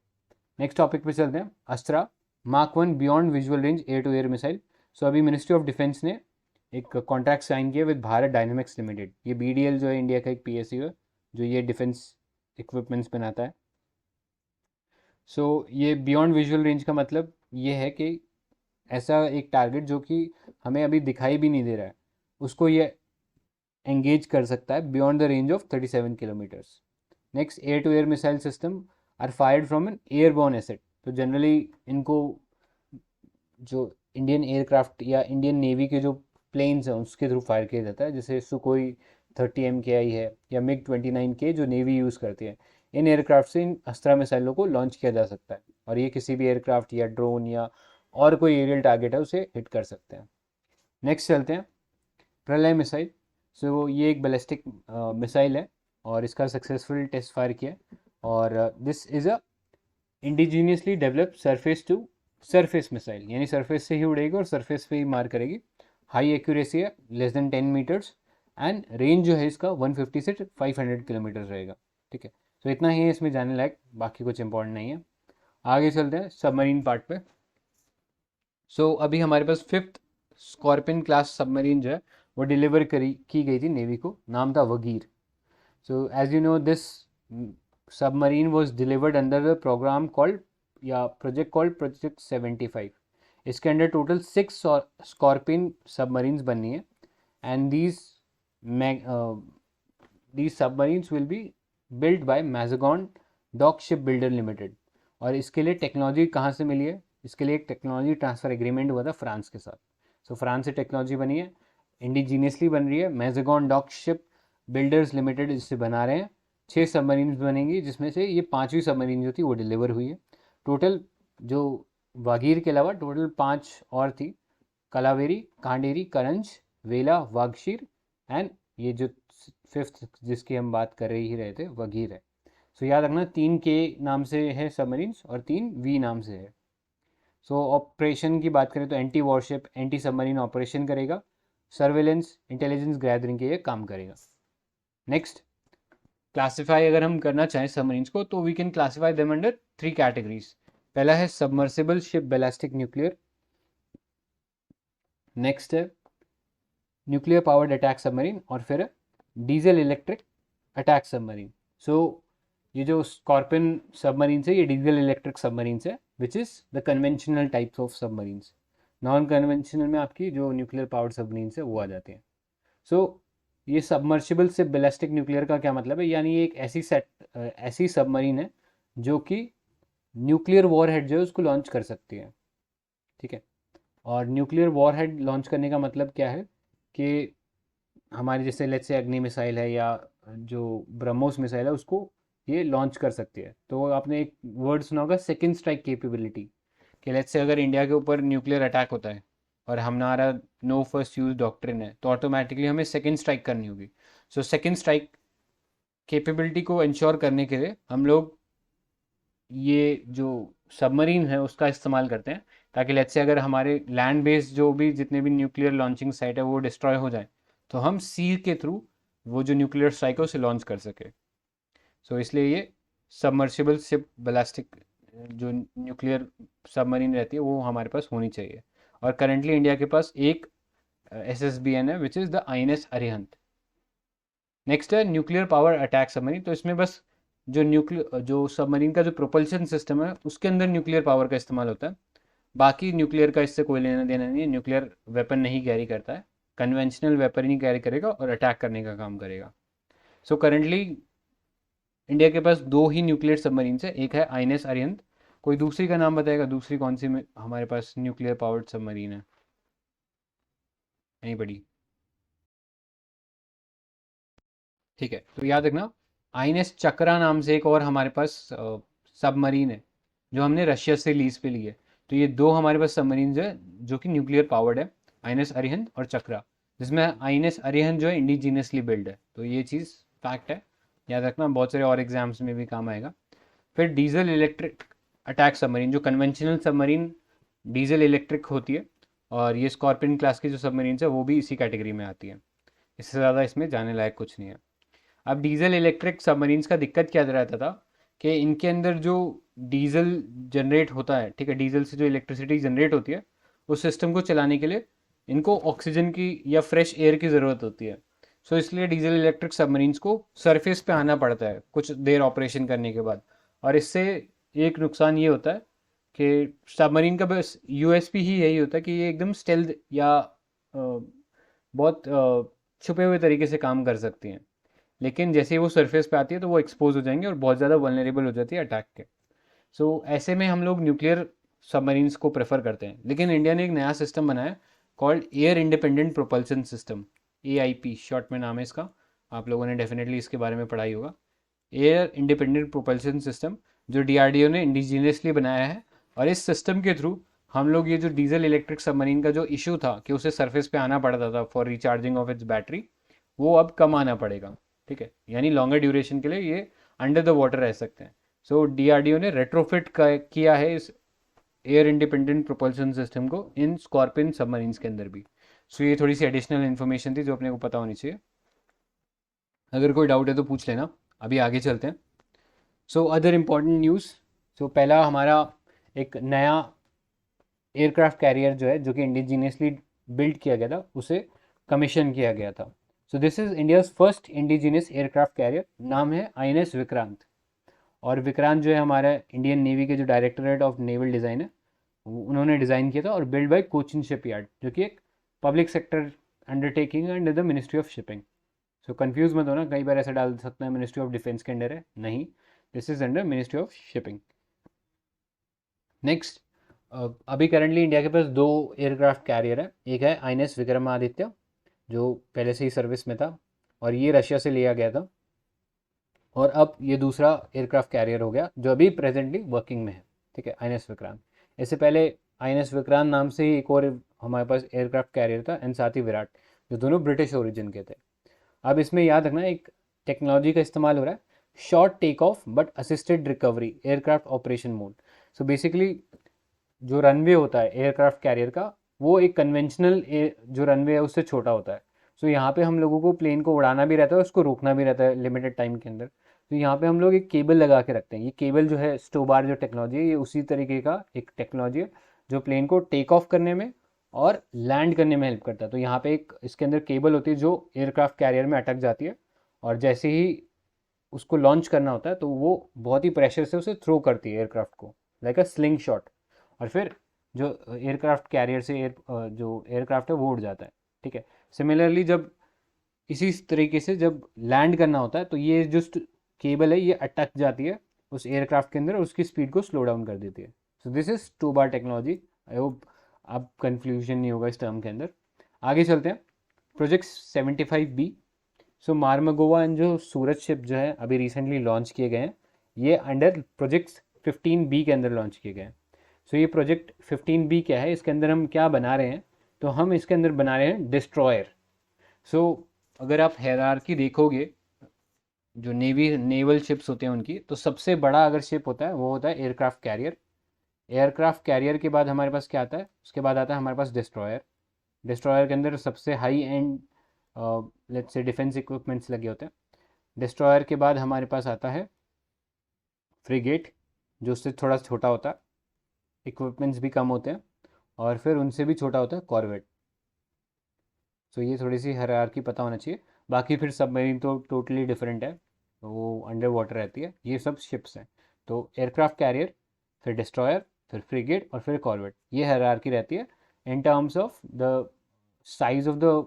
नेक्स्ट टॉपिक पे चलते हैं। Astra mark 1 beyond visual range air to air missile. So अभी मिनिस्ट्री ऑफ डिफेंस ने एक कॉन्ट्रैक्ट साइन किया विद भारत डायनेमिक्स लिमिटेड। ये बीडीएल जो है इंडिया का एक पीएसयू है जो ये डिफेंस इक्विपमेंट्स बनाता है। सो ये बियॉन्ड विजुअल रेंज का मतलब ये है कि ऐसा एक टारगेट जो कि हमें अभी दिखाई भी नहीं दे रहा है, उसको ये एंगेज कर सकता है beyond the range of 37 kilometres. Next, air to air missile system are fired from an airborne asset. तो जनरली इनको जो इंडियन एयरक्राफ्ट या इंडियन नेवी के जो प्लेन्स हैं उसके थ्रू फायर किया जाता है, जैसे सुकोई 30 MKI है या मिग 29K जो नेवी यूज़ करती है। इन एयरक्राफ्ट से इन अस्त्रा मिसाइलों को लॉन्च किया जा सकता है और ये किसी भी एयरक्राफ्ट या ड्रोन या और कोई एरियल टारगेट है उसे हिट कर सकते हैं। नेक्स्ट चलते हैं, प्रलय मिसाइल। सो ये एक बैलिस्टिक मिसाइल है और इसका सक्सेसफुल टेस्ट फायर किया है, और this is a indigenously develop surface to surface missile, यानी सरफेस से ही उड़ेगी और सरफेस पे ही मार करेगी। हाई एक्यूरेसी है, less than 10 metres, and range जो है इसका 150 से 500 किलोमीटर रहेगा। ठीक है, तो इतना ही है इसमें जाने लायक, बाकी कुछ इंपॉर्टेंट नहीं है। आगे चलते हैं सबमरीन पार्ट पे। सो अभी हमारे पास 5th स्कॉर्पियन क्लास सबमरीन जो है वो डिलीवर की गई थी नेवी को, नाम था Vagir. So as you know this submarine was delivered under the programme called या प्रोजेक्ट कॉल्ड प्रोजेक्ट 75। इसके अंडर टोटल 6 स्कॉर्पियन सबमरीन्स बननी है, and these submarines will be built by Mazagon Dock Ship Builder Limited। और इसके लिए technology कहाँ से मिली है? इसके लिए एक टेक्नोलॉजी ट्रांसफ़र एग्रीमेंट हुआ था फ्रांस के साथ। सो फ्रांस से टेक्नोलॉजी बनी है, इंडिजीनियसली बन रही है। Mazagon dock ship builders limited इससे बना रहे हैं। 6 सबमरीन बनेंगी जिसमें से ये 5वीं सबमरीन जो थी वो डिलीवर हुई है। टोटल जो वागीर के अलावा टोटल 5 और थी, कलावेरी, कांडेरी, करंज, वेला, वागशीर, एंड ये जो 5th जिसकी हम बात कर ही रहे थे वगीर है। सो याद रखना 3 के नाम से है सबमरीन्स और 3 वी नाम से है। सो ऑपरेशन की बात करें तो anti worship, anti submarine operation करेगा, सर्वेलेंस, इंटेलिजेंस गैदरिंग के ये काम करेगा। नेक्स्ट, क्लासीफाई अगर हम करना चाहें सबमरीन्स को तो we can classify them under 3 categories. पहला है submersible ship ballistic nuclear, next है न्यूक्लियर पावर्ड अटैक सबमरीन, और फिर diesel electric attack submarine. So ये जो स्कॉर्पियन सबमरीन है ये डीजल इलेक्ट्रिक सबमरीन है, which is the conventional types of submarines. Non conventional में आपकी जो न्यूक्लियर पावर्ड सबमरीन है वो आ जाते हैं। सो ये सबमर्सिबल से बैलिस्टिक न्यूक्लियर का क्या मतलब है? यानी ये एक ऐसी सबमरीन है जो कि न्यूक्लियर वॉरहेड जो है उसको लॉन्च कर सकती है। ठीक है, और न्यूक्लियर वॉरहेड लॉन्च करने का मतलब क्या है कि हमारी जैसे लेट्स से अग्नि मिसाइल है या जो ब्रह्मोस मिसाइल है उसको ये लॉन्च कर सकती है। तो आपने एक वर्ड सुना होगा सेकेंड स्ट्राइक कैपेबिलिटी, कि लेट्स से अगर इंडिया के ऊपर न्यूक्लियर अटैक होता है और हमारा नो फर्स्ट यूज डॉक्ट्रिन है तो ऑटोमेटिकली हमें सेकेंड स्ट्राइक करनी होगी। सो सेकेंड स्ट्राइक कैपेबिलिटी को इंश्योर करने के लिए हम लोग ये जो सबमरीन है उसका इस्तेमाल करते हैं, ताकि लेट्स से अगर हमारे लैंड बेस्ड जो भी जितने भी न्यूक्लियर लॉन्चिंग साइट है वो डिस्ट्रॉय हो जाए तो हम सी के थ्रू वो जो न्यूक्लियर स्ट्राइक है उसे लॉन्च कर सके। सो इसलिए ये सबमर्सिबल शिप बैलिस्टिक जो न्यूक्लियर सबमरीन रहती है वो हमारे पास होनी चाहिए। और करेंटली इंडिया के पास एक SSBN है which is the INS Arihant. Next है न्यूक्लियर पावर अटैक सबमरीन। तो इसमें बस जो सबमरीन का जो प्रोपल्शन सिस्टम है उसके अंदर न्यूक्लियर पावर का इस्तेमाल होता है, बाकी न्यूक्लियर का इससे कोई लेना देना नहीं है। न्यूक्लियर वेपन नहीं कैरी करता है, कन्वेंशनल वेपन ही कैरी करेगा और अटैक करने का काम करेगा। सो करेंटली इंडिया के पास 2 ही न्यूक्लियर सबमरीन है, एक है INS अरिहंत। कोई दूसरी का नाम बताएगा? दूसरी कौन सी हमारे पास न्यूक्लियर पावर्ड सबमरीन है? नहीं पड़ी? ठीक है, तो याद रखना INS चक्रा नाम से एक और हमारे पास सबमरीन है जो हमने रशिया से लीज पे ली है। तो ये 2 हमारे पास सबमरीन है जो कि न्यूक्लियर पावर्ड है, INS अरिहंत और चक्रा। जिसमें INS अरिहंत जो है इंडिजीनियसली बिल्ड है, तो ये चीज़ फैक्ट है, याद रखना, बहुत सारे और एग्जाम्स में भी काम आएगा। फिर डीजल इलेक्ट्रिक अटैक सबमरीन, जो कन्वेंशनल सबमरीन डीजल इलेक्ट्रिक होती है, और ये स्कॉर्पियन क्लास की जो सबमरीन है वो भी इसी कैटेगरी में आती है। इससे ज़्यादा इसमें जाने लायक कुछ नहीं है। अब डीजल इलेक्ट्रिक सबमरीन्स का दिक्कत क्या रहता था कि इनके अंदर जो डीजल जनरेट होता है, ठीक है, डीजल से जो इलेक्ट्रिसिटी जनरेट होती है, उस सिस्टम को चलाने के लिए इनको ऑक्सीजन की या फ्रेश एयर की ज़रूरत होती है। सो इसलिए डीजल इलेक्ट्रिक सबमरीन्स को सरफेस पे आना पड़ता है कुछ देर ऑपरेशन करने के बाद। और इससे एक नुकसान ये होता है कि सबमरीन का बस यूएसपी ही यही होता है कि ये एकदम स्टेल्थ या बहुत छुपे हुए तरीके से काम कर सकती हैं, लेकिन जैसे ही वो सरफेस पे आती है तो वो एक्सपोज हो जाएंगे और बहुत ज़्यादा वल्नरेबल हो जाती है अटैक के। सो ऐसे में हम लोग न्यूक्लियर सबमरीन्स को प्रेफर करते हैं, लेकिन इंडिया ने एक नया सिस्टम बनाया called air independent propulsion system, AIP short में नाम है इसका। आप लोगों ने डेफिनेटली इसके बारे में पढ़ाई होगा। एयर इंडिपेंडेंट प्रोपल्सन सिस्टम जो DRDO ने इंडिजीनियसली बनाया है, और इस सिस्टम के थ्रू हम लोग ये जो डीजल इलेक्ट्रिक सबमरीन का जो इशू था कि उसे सरफेस पे आना पड़ता था for recharging of its battery, वो अब कम आना पड़ेगा। ठीक है, यानी लॉन्गर ड्यूरेशन के लिए ये अंडर द वाटर रह सकते हैं। सो DRDO ने रेट्रोफिट किया है इस एयर इंडिपेंडेंट प्रोपल्सन सिस्टम को इन स्कॉर्पियन सबमरीन्स के अंदर भी। सो ये थोड़ी सी एडिशनल इन्फॉर्मेशन थी जो अपने को पता होनी चाहिए। अगर कोई डाउट है तो पूछ लेना। अभी आगे चलते हैं। So other important news. So पहला हमारा एक नया एयरक्राफ्ट कैरियर जो है, जो कि इंडिजीनियसली बिल्ड किया गया था, उसे कमीशन किया गया था। सो this is India's first indigenous aircraft carrier. नाम है INS विक्रांत। और विक्रांत जो है हमारा इंडियन नेवी के जो डायरेक्टरेट ऑफ नेवल डिज़ाइन है, उन्होंने डिज़ाइन किया था, और बिल्ड बाय कोचिन शिपयार्ड, जो कि एक public sector undertaking under the ministry of shipping. So confuse मत होना, कई बार ऐसा डाल सकते हैं मिनिस्ट्री ऑफ डिफेंस के अंडर है, नहीं, this is under ministry of shipping. Next, अभी करंटली इंडिया के पास दो एयरक्राफ्ट कैरियर है। एक है INS विक्रमादित्य, जो पहले से ही सर्विस में था, और ये रशिया से लिया गया था। और अब ये दूसरा एयरक्राफ्ट कैरियर हो गया जो अभी प्रेजेंटली वर्किंग में है। ठीक है, INS विक्रांत। इससे पहले INS विक्रांत नाम से ही एक और हमारे पास एयरक्राफ्ट कैरियर था, एंड साथ ही विराट, जो दोनों ब्रिटिश ओरिजिन के थे। अब इसमें याद रखना एक टेक्नोलॉजी का इस्तेमाल हो रहा है, short take off but assisted recovery aircraft operation mode. So basically जो रनवे होता है एयरक्राफ्ट कैरियर का, वो एक कन्वेंशनल जो रनवे है उससे छोटा होता है। सो यहाँ पे हम लोगों को प्लेन को उड़ाना भी रहता है, उसको रोकना भी रहता है लिमिटेड टाइम के अंदर। तो यहाँ पे हम लोग एक केबल लगा के रखते हैं। ये केबल जो है, स्टोबार जो टेक्नोलॉजी है, ये उसी तरीके का एक टेक्नोलॉजी है जो प्लेन को टेक ऑफ करने में और लैंड करने में हेल्प करता है। तो यहाँ पे एक इसके अंदर केबल होती है जो एयरक्राफ्ट कैरियर में अटक जाती है, और जैसे ही उसको लॉन्च करना होता है तो वो बहुत ही प्रेशर से उसे थ्रो करती है एयरक्राफ्ट को, लाइक अ स्लिंग शॉट। और फिर जो एयरक्राफ्ट कैरियर से जो एयरक्राफ्ट है वो उड़ जाता है। ठीक है, सिमिलरली जब इसी तरीके से जब लैंड करना होता है तो ये जो केबल है ये अटक जाती है उस एयरक्राफ्ट के अंदर और उसकी स्पीड को स्लो डाउन कर देती है। So this is two bar technology. I hope आप कंफ्यूजन नहीं होगा इस टर्म के अंदर। आगे चलते हैं। Project 75B। सो मारमगोवा एंड जो सूरज शिप जो है अभी रिसेंटली लॉन्च किए गए हैं, ये अंडर प्रोजेक्ट 15B के अंदर लॉन्च किए गए हैं। सो ये प्रोजेक्ट 15B क्या है, इसके अंदर हम क्या बना रहे हैं, तो हम इसके अंदर बना रहे हैं डिस्ट्रॉयर। सो अगर आप हायरार्की देखोगे जो नेवल शिप्स होते हैं उनकी, तो सबसे बड़ा अगर शिप होता है वो होता है एयरक्राफ्ट कैरियर। एयरक्राफ्ट कैरियर के बाद हमारे पास क्या आता है, उसके बाद आता है हमारे पास डिस्ट्रॉयर। डिस्ट्रॉयर के अंदर सबसे high and let's say defence equipments लगे होते हैं। डिस्ट्रॉयर के बाद हमारे पास आता है फ्रिगेट, जो उससे थोड़ा छोटा होता है, इक्विपमेंट्स भी कम होते हैं, और फिर उनसे भी छोटा होता है कॉर्वेट। सो ये थोड़ी सी हायरार्की पता होना चाहिए। बाकी फिर सबमरीन तो टोटली डिफरेंट है, वो अंडर वाटर रहती है, ये सब शिप्स हैं। तो एयरक्राफ्ट कैरियर, फिर डिस्ट्रॉयर, फिर फ्रिगेट, और फिर कॉर्वेट, ये हायरार्की रहती है in terms of the size of the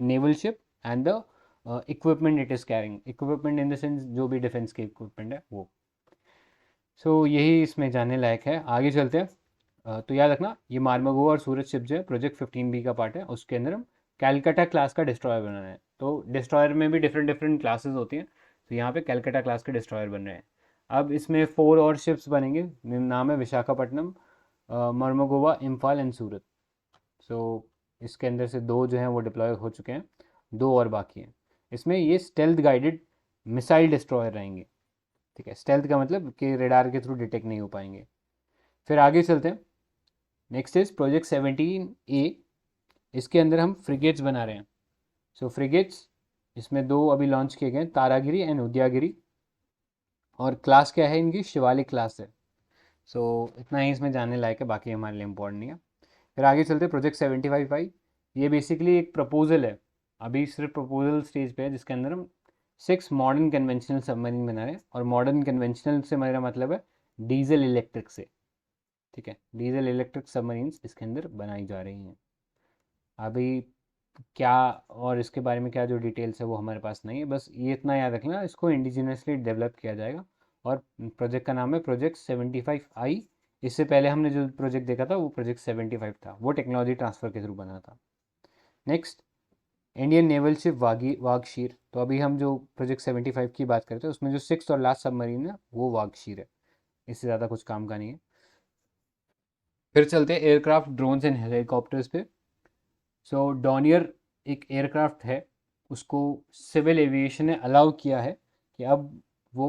naval ship and the equipment it is carrying. Equipment in the sense जो भी डिफेंस के इक्विपमेंट है वो। सो यही इसमें जानने लायक है। आगे चलते हैं। तो याद रखना ये मारमगो और सूरज शिप जो है प्रोजेक्ट 15B का पार्ट है, उसके अंदर हम कैलकाटा क्लास का डिस्ट्रॉयर बनाना है। तो डिस्ट्रॉयर में भी डिफरेंट डिफरेंट क्लासेस होती हैं, तो यहाँ पे कैलकाटा क्लास के डिस्ट्रॉयर बन रहे हैं। अब इसमें 4 और शिप्स बनेंगे, नाम है विशाखापट्टनम, मर्मगोवा, इम्फाल एंड सूरत। सो इसके अंदर से 2 जो हैं वो डिप्लॉय हो चुके हैं, 2 और बाकी हैं। इसमें ये स्टेल्थ गाइडेड मिसाइल डिस्ट्रॉयर रहेंगे, ठीक है। स्टेल्थ का मतलब कि रेडार के थ्रू डिटेक्ट नहीं हो पाएंगे। फिर आगे चलते हैं। Next is project 17A। इसके अंदर हम फ्रिगेट्स बना रहे हैं। सो फ्रिगेट्स इसमें 2 अभी लॉन्च किए गए, तारागिरी एंड उदयागिरी, और क्लास क्या है इनकी, शिवालिक क्लास है। सो इतना ही इसमें जानने लायक है, बाकी हमारे लिए इम्पोर्टेंट नहीं है। फिर आगे चलते हैं प्रोजेक्ट 75I। ये बेसिकली एक प्रपोजल है, अभी सिर्फ प्रपोजल स्टेज पे है, जिसके अंदर हम 6 मॉडर्न कन्वेंशनल सबमरीन बना रहे हैं। और मॉडर्न कन्वेंशनल से मेरा मतलब है डीजल इलेक्ट्रिक से, ठीक है। डीजल इलेक्ट्रिक सबमरीन्स इसके अंदर बनाई जा रही हैं। अभी क्या और इसके बारे में क्या जो डिटेल्स है वो हमारे पास नहीं है, बस ये इतना याद रखना, इसको इंडिजिनियसली डेवलप किया जाएगा। और प्रोजेक्ट का नाम है प्रोजेक्ट 75I। इससे पहले हमने जो प्रोजेक्ट देखा था वो प्रोजेक्ट 75 था, वो टेक्नोलॉजी ट्रांसफ़र के थ्रू बना था। Next, Indian naval ship Vagsheer. तो अभी हम जो प्रोजेक्ट 75 की बात करते हैं उसमें जो 6th और लास्ट सबमरीन है वो वागशीर है, इससे ज़्यादा कुछ काम का नहीं है। फिर चलते हैं एयरक्राफ्ट, ड्रोन्स एंड हेलीकॉप्टर्स पे। सो डॉनियर एक एयरक्राफ्ट है, उसको सिविल एविएशन ने अलाउ किया है कि अब वो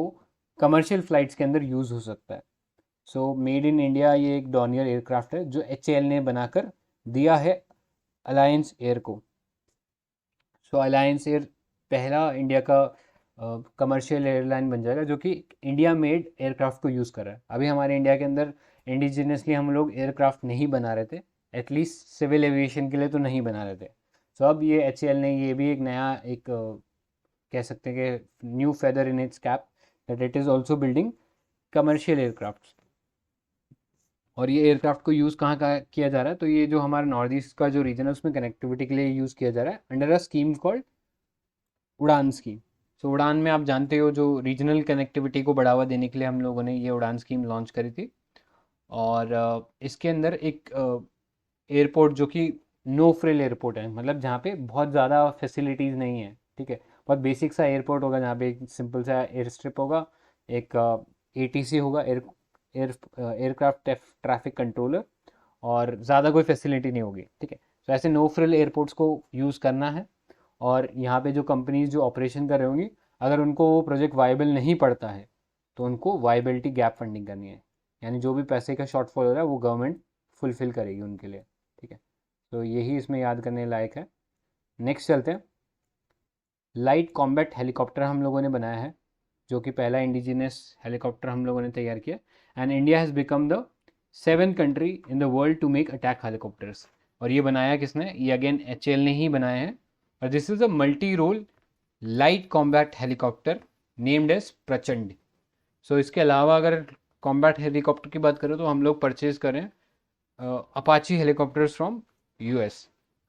कमर्शियल फ़्लाइट्स के अंदर यूज़ हो सकता है। सो मेड इन इंडिया ये एक डॉनियर एयरक्राफ्ट है जो HAL ने बनाकर दिया है अलायंस एयर को। सो अलायंस एयर पहला इंडिया का कमर्शियल एयरलाइन बन जाएगा जो कि इंडिया मेड एयरक्राफ्ट को यूज़ कर रहा है। अभी हमारे इंडिया के अंदर इंडिजिनियसली हम लोग एयरक्राफ्ट नहीं बना रहे थे, एटलीस्ट सिविल एविएशन के लिए तो नहीं बना रहे थे। सो अब ये HAL ने ये भी एक नया एक कह सकते हैं कि new feather in its cap, that it is also building commercial aircraft. और ये एयरक्राफ्ट को यूज़ कहाँ किया जा रहा है, तो ये जो हमारा नॉर्थ ईस्ट का जो रीजन है उसमें कनेक्टिविटी के लिए यूज़ किया जा रहा है अंडर अ स्कीम कॉल्ड उड़ान स्कीम। सो उड़ान में आप जानते हो जो रीजनल कनेक्टिविटी को बढ़ावा देने के लिए हम लोगों ने ये उड़ान स्कीम लॉन्च करी थी। और इसके अंदर एक एयरपोर्ट जो कि नो फ्रिल एयरपोर्ट है, मतलब जहाँ पे बहुत ज़्यादा फैसिलिटीज़ नहीं है, ठीक है। बहुत बेसिक सा एयरपोर्ट होगा जहाँ पे एक सिंपल सा एयर स्ट्रिप होगा, एक ATC होगा, एयर एयरक्राफ्ट ट्रैफिक कंट्रोलर, और ज़्यादा कोई फैसिलिटी नहीं होगी, ठीक है। तो ऐसे नो फ्रिल एयरपोर्ट्स को यूज़ करना है। और यहाँ पे जो कंपनीज जो ऑपरेशन कर रही होंगी, अगर उनको वो प्रोजेक्ट वाइबल नहीं पड़ता है तो उनको वाइबिलिटी गैप फंडिंग करनी है, यानी जो भी पैसे का शॉर्टफॉल हो रहा है वो गवर्नमेंट फुलफिल करेगी उनके लिए, ठीक है। तो यही इसमें याद करने लायक है। नेक्स्ट चलते हैं। लाइट कॉम्बैट हेलीकॉप्टर हम लोगों ने बनाया है, जो कि पहला इंडिजिनस हेलीकॉप्टर हम लोगों ने तैयार किया। And India has become the 7th country in the world to make attack helicopters. और ये बनाया किसने, ये अगेन HAL ने ही बनाया है। और this is a multi role light combat helicopter named as Prachand. So इसके अलावा अगर कॉम्बैट हेलीकॉप्टर की बात करें तो हम लोग परचेज करें अपाची हेलीकॉप्टर्स फ्रॉम US।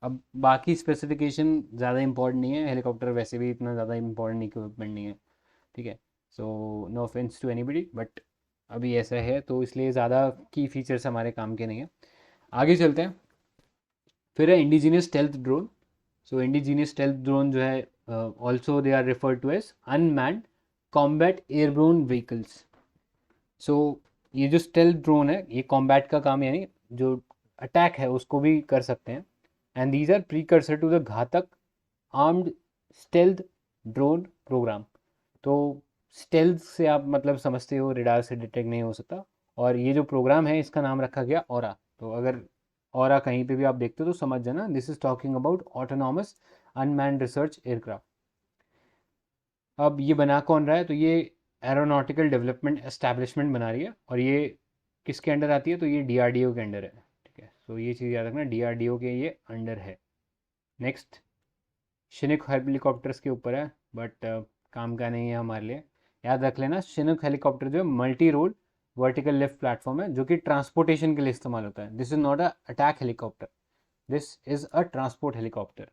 अब बाकी स्पेसिफिकेशन ज़्यादा इंपॉर्टेंट नहीं है, हेलीकॉप्टर वैसे भी इतना ज़्यादा इंपॉर्टेंट इक्विपमेंट नहीं है, ठीक है। So no offence to anybody, but अभी ऐसा है तो इसलिए ज़्यादा की फीचर्स हमारे काम के नहीं है। आगे चलते हैं। फिर है indigenous stealth drone. So indigenous stealth drone जो है also they are referred to as unmanned combat airborne vehicles. So ये जो स्टेल्थ ड्रोन है ये कॉम्बैट का काम, यानी जो अटैक है उसको भी कर सकते हैं। And these are precursor to the Ghatak armed stealth drone programme. तो स्टेल्थ से आप मतलब समझते हो रेडार से डिटेक्ट नहीं हो सकता, और ये जो प्रोग्राम है इसका नाम रखा गया ऑरा। तो अगर ऑरा कहीं पे भी आप देखते हो तो समझ जाना this is talking about autonomous unmanned research aircraft. अब ये बना कौन रहा है, तो ये एरोनॉटिकल डेवलपमेंट एस्टैब्लिशमेंट बना रही है, और ये किसके अंडर आती है, तो ये DRDO के अंडर है, ठीक है। सो ये चीज़ याद रखना, DRDO के ये अंडर है। नेक्स्ट, शिनुक हेलीकॉप्टर्स के ऊपर है, बट काम का नहीं है हमारे लिए। याद रख लेना, शिनुक हेलीकॉप्टर जो है multi role vertical lift platform है जो कि ट्रांसपोर्टेशन के लिए इस्तेमाल होता है। This is not a attack helicopter, this is a transport helicopter.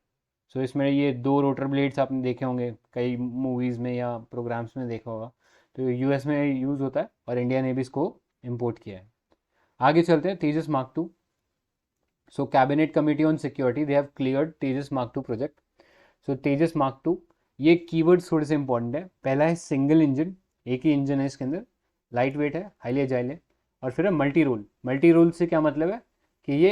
So इसमें ये 2 रोटर ब्लेड्स आपने देखे होंगे कई मूवीज़ में या प्रोग्राम्स में देखा होगा, तो US में यूज़ होता है और इंडिया ने भी इसको इम्पोर्ट किया है। आगे चलते हैं, Tejas mark 2। So cabinet committee on security they have cleared Tejas mark 2 project. So Tejas mark 2, ये कीवर्ड्स थोड़े से इंपॉर्टेंट है। पहला है सिंगल इंजन, एक ही इंजन है इसके अंदर, लाइट वेट है, हाईली एजाइल है। और फिर है मल्टी रोल। मल्टी रोल से क्या मतलब है कि ये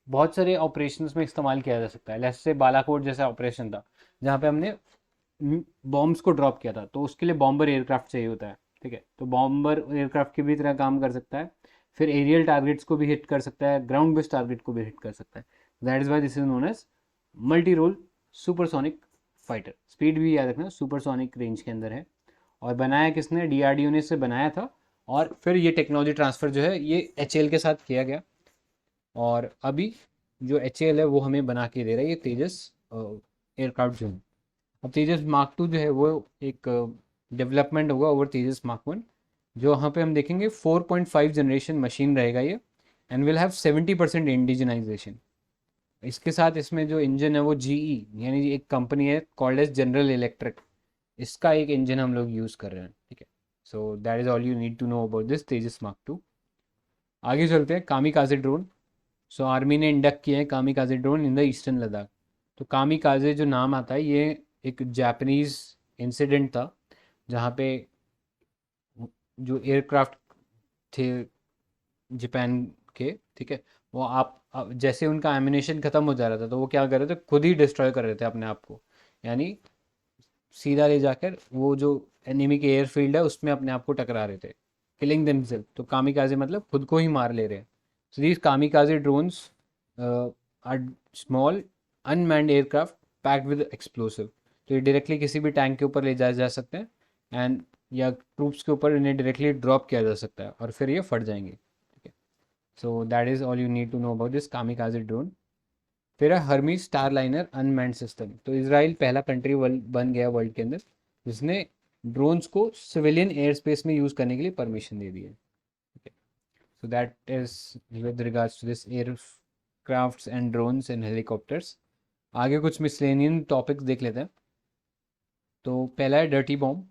बहुत सारे ऑपरेशंस में इस्तेमाल किया जा सकता है। जैसे बालाकोट जैसा ऑपरेशन था जहाँ पे हमने बॉम्ब्स को ड्रॉप किया था, तो उसके लिए बॉम्बर एयरक्राफ्ट चाहिए होता है। ठीक है, तो बॉम्बर एयरक्राफ्ट की भी तरह काम कर सकता है। फिर एरियल टारगेट्स को भी हिट कर सकता है, ग्राउंड बेस्ड टारगेट को भी हिट कर सकता है। That is why this is known as multi role supersonic fighter. Speed भी याद रखना सुपरसोनिक रेंज के अंदर है। और बनाया किसने? डीआरडीओ ने इसे बनाया था। और फिर ये टेक्नोलॉजी ट्रांसफ़र जो है ये एचएएल के साथ किया गया। और अभी जो एचएएल है वो हमें बना के दे रहा है ये तेजस एयरक्राफ्ट जो है। अब तेजस मार्क टू जो है वो एक डेवलपमेंट होगा ओवर तेजस मार्क वन, जो वहाँ पे हम देखेंगे 4.5 जनरेशन मशीन रहेगा ये, एंड विल हैव 70% इंडिजनाइजेशन। इसके साथ इसमें जो इंजन है वो जीई यानी एक कंपनी है कॉल्ड एज जनरल इलेक्ट्रिक, इसका एक इंजन हम लोग यूज़ कर रहे हैं। ठीक है, so that is all you need to know about this Tejas mark two. आगे चलते हैं कामिकाजे ड्रोन। सो आर्मी ने इंडक्ट किए हैं kamikaze drone in the eastern Ladakh. तो कामिकाजे जो नाम आता है ये एक जापानीज इंसिडेंट था जहाँ पे जो एयरक्राफ्ट थे जापान के, ठीक है, वो जैसे उनका एमिनेशन खत्म हो जा रहा था तो वो क्या कर रहे थे, खुद ही डिस्ट्रॉय कर रहे थे अपने आप को। यानी सीधा ले जाकर वो जो एनिमी के एयरफील्ड है उसमें अपने आप को टकरा रहे थे, किलिंग देमसेल्फ। तो कामिकाजे मतलब खुद को ही मार ले रहे हैं। So these kamikaze drones are small unmanned aircraft packed with explosive. तो ये डायरेक्टली किसी भी टैंक के ऊपर ले जाए जा सकते हैं, एंड या ट्रूप्स के ऊपर इन्हें डायरेक्टली ड्रॉप किया जा सकता है और फिर ये फट जाएंगे। ठीक है, so that is all you need to know about this kamikaze drone. फिर है Hermes Starliner unmanned system. तो इसराइल पहला कंट्री बन गया वर्ल्ड के अंदर जिसने ड्रोन्स को सिविलियन एयर स्पेस में यूज़ करने के लिए परमिशन दे दी है। So that is with regards to this aircrafts and drones and helicopters. आगे कुछ मिसलेनियन टॉपिक्स देख लेते हैं। तो पहला है डर्टी बॉम्ब।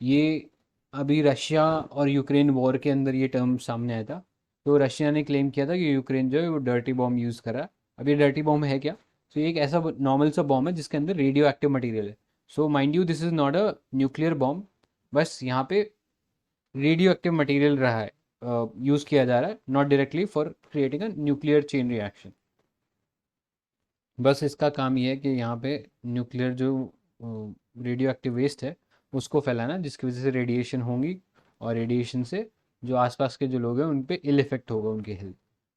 ये अभी रशिया और यूक्रेन वॉर के अंदर ये टर्म सामने आया था। तो रशिया ने क्लेम किया था कि यूक्रेन जो है वो डर्टी बॉम्ब यूज़ कर रहा है। अब ये डर्टी बॉम्ब है क्या? तो ये एक ऐसा नॉर्मल सा बॉम्ब है जिसके अंदर रेडियो एक्टिव मटीरियल है। So mind you this is not a nuclear bomb, बस यहाँ पे रेडियो एक्टिव मटीरियल रहा है, यूज़ किया जा रहा है, not directly for creating a nuclear chain reaction. बस इसका काम ये है कि यहाँ पे न्यूक्लियर जो रेडियो एक्टिव वेस्ट है उसको फैलाना, जिसकी वजह से रेडिएशन होंगी और रेडिएशन से जो आसपास के जो लोग हैं उन पे इल इफेक्ट होगा उनकी हेल्थ।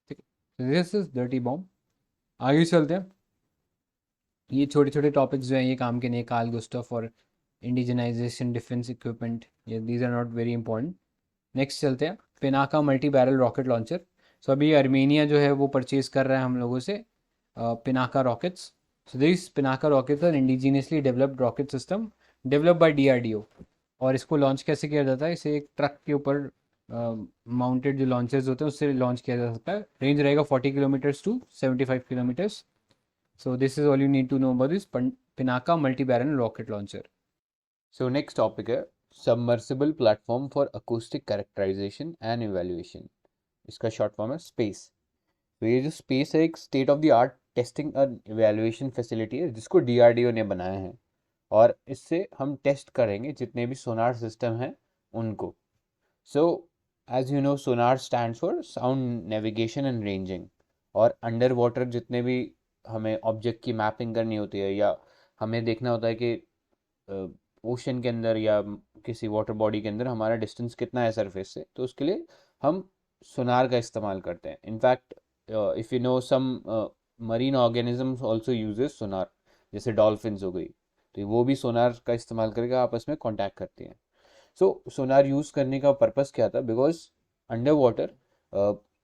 ठीक है, दिस इज डर्टी बॉम्ब। आगे चलते हैं। ये छोटे छोटे टॉपिक्स जो हैं ये काम के नहीं, कार्ल गुस्ताव और इंडिजनाइजेशन डिफेंस इक्विपमेंट, ये these are not very important. Next चलते हैं Pinaka multi barrel rocket launcher. So अभी अर्मेनिया जो है वो परचेज कर रहा है हम लोगों से Pinaka rockets. So this Pinaka rockets are indigenously developed rocket system developed by DRDO. और इसको लॉन्च कैसे किया जाता है? इसे एक ट्रक के ऊपर माउंटेड जो लॉन्चर्स होते हैं उससे लॉन्च किया जा सकता है। रेंज रहेगा 40 kilometres to 75 kilometres. So this is all you need to know about this Pinaka multi barrel rocket launcher. So next topic है submersible platform for acoustic characterisation and evaluation. इसका शॉर्ट फॉर्म है SPACE. तो ये जो SPACE है एक state of the art testing और evaluation facility है जिसको डीआरडीओ ने बनाया है। और इससे हम टेस्ट करेंगे जितने भी सोनार सिस्टम हैं उनको। So as you know sonar stands for sound navigation and ranging. और अंडर वाटर जितने भी हमें ऑब्जेक्ट की मैपिंग करनी होती है या हमें देखना होता है कि ओशन के अंदर या किसी वाटर बॉडी के अंदर हमारा डिस्टेंस कितना है सरफेस से, तो उसके लिए हम सोनार का इस्तेमाल करते हैं। In fact if you know some marine organisms also uses sonar, जैसे डॉल्फिन्स हो गई, तो वो भी सोनार का इस्तेमाल करके आपस में कांटेक्ट करती हैं। सो सोनार यूज़ करने का पर्पस क्या था? बिकॉज अंडर वाटर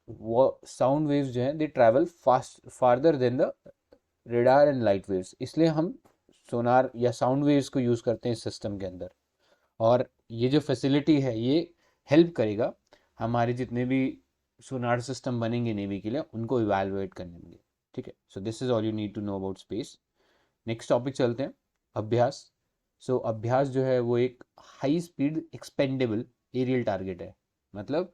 वो साउंड वेव्स जो हैं they travel fast farther than the radar and light waves, इसलिए हम सोनार या साउंड वेव्स को यूज़ करते हैं इस सिस्टम के अंदर। और ये जो फैसिलिटी है ये हेल्प करेगा हमारे जितने भी सोनार सिस्टम बनेंगे नेवी के लिए उनको इवेलुएट करने में। ठीक है, so this is all you need to know about space. Next topic चलते हैं अभ्यास। सो अभ्यास जो है वो एक high speed expendable aerial target है। मतलब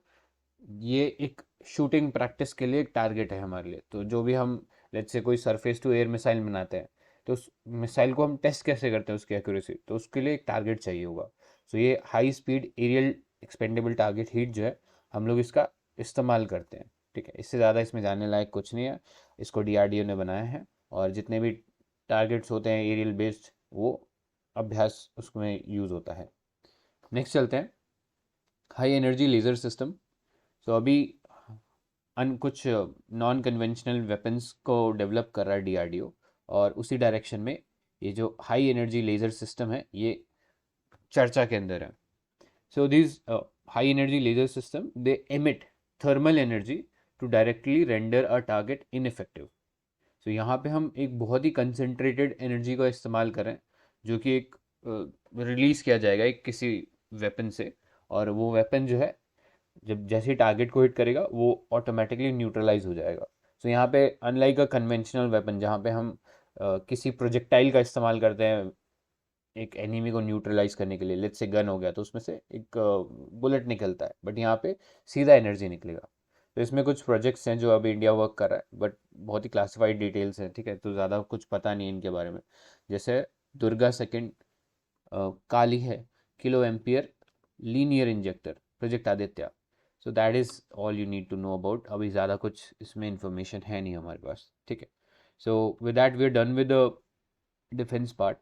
ये एक शूटिंग प्रैक्टिस के लिए एक टारगेट है हमारे लिए। तो जो भी हम लेट्स से कोई सरफेस टू एयर मिसाइल बनाते हैं तो उस मिसाइल को हम टेस्ट कैसे करते हैं उसकी एक्यूरेसी, तो उसके लिए एक टारगेट चाहिए होगा। सो ये high speed aerial expendable target HEAT जो है हम लोग इसका इस्तेमाल करते हैं। ठीक है, इससे ज़्यादा इसमें जानने लायक कुछ नहीं है। इसको DRDO ने बनाया है, और जितने भी टारगेट्स होते हैं एरियल बेस्ड, वो अभ्यास उसमें यूज़ होता है। नेक्स्ट चलते हैं, हाई एनर्जी लेज़र सिस्टम। तो अभी कुछ नॉन कन्वेंशनल वेपन्स को डेवलप कर रहा है DRDO, और उसी डायरेक्शन में ये जो हाई एनर्जी लेज़र सिस्टम है ये चर्चा के अंदर है। So these high energy laser system, they emit thermal energy to directly render a target ineffective. So यहाँ पे हम एक बहुत ही कंसंट्रेटेड एनर्जी का इस्तेमाल करें, जो कि एक रिलीज किया जाएगा एक किसी वेपन से, और वो वेपन जो है जब जैसे टारगेट को हिट करेगा वो ऑटोमेटिकली न्यूट्रलाइज हो जाएगा। सो यहाँ पे अनलाइक अ कन्वेंशनल वेपन जहाँ पे हम किसी प्रोजेक्टाइल का इस्तेमाल करते हैं एक एनिमी को न्यूट्रलाइज करने के लिए, लेट्स से गन हो गया तो उसमें से एक बुलेट निकलता है, बट यहाँ पे सीधा एनर्जी निकलेगा। तो इसमें कुछ प्रोजेक्ट्स हैं जो अभी इंडिया वर्क कर रहा है, बट बहुत ही क्लासिफाइड डिटेल्स हैं, ठीक है, तो ज़्यादा कुछ पता नहीं है इनके बारे में। जैसे दुर्गा सेकंड काली है kilo ampere linear injector project Aditya. So that is all you need to know about. अभी ज़्यादा कुछ इसमें इंफॉर्मेशन है नहीं हमारे पास, ठीक है। So with that we are done with the defence part.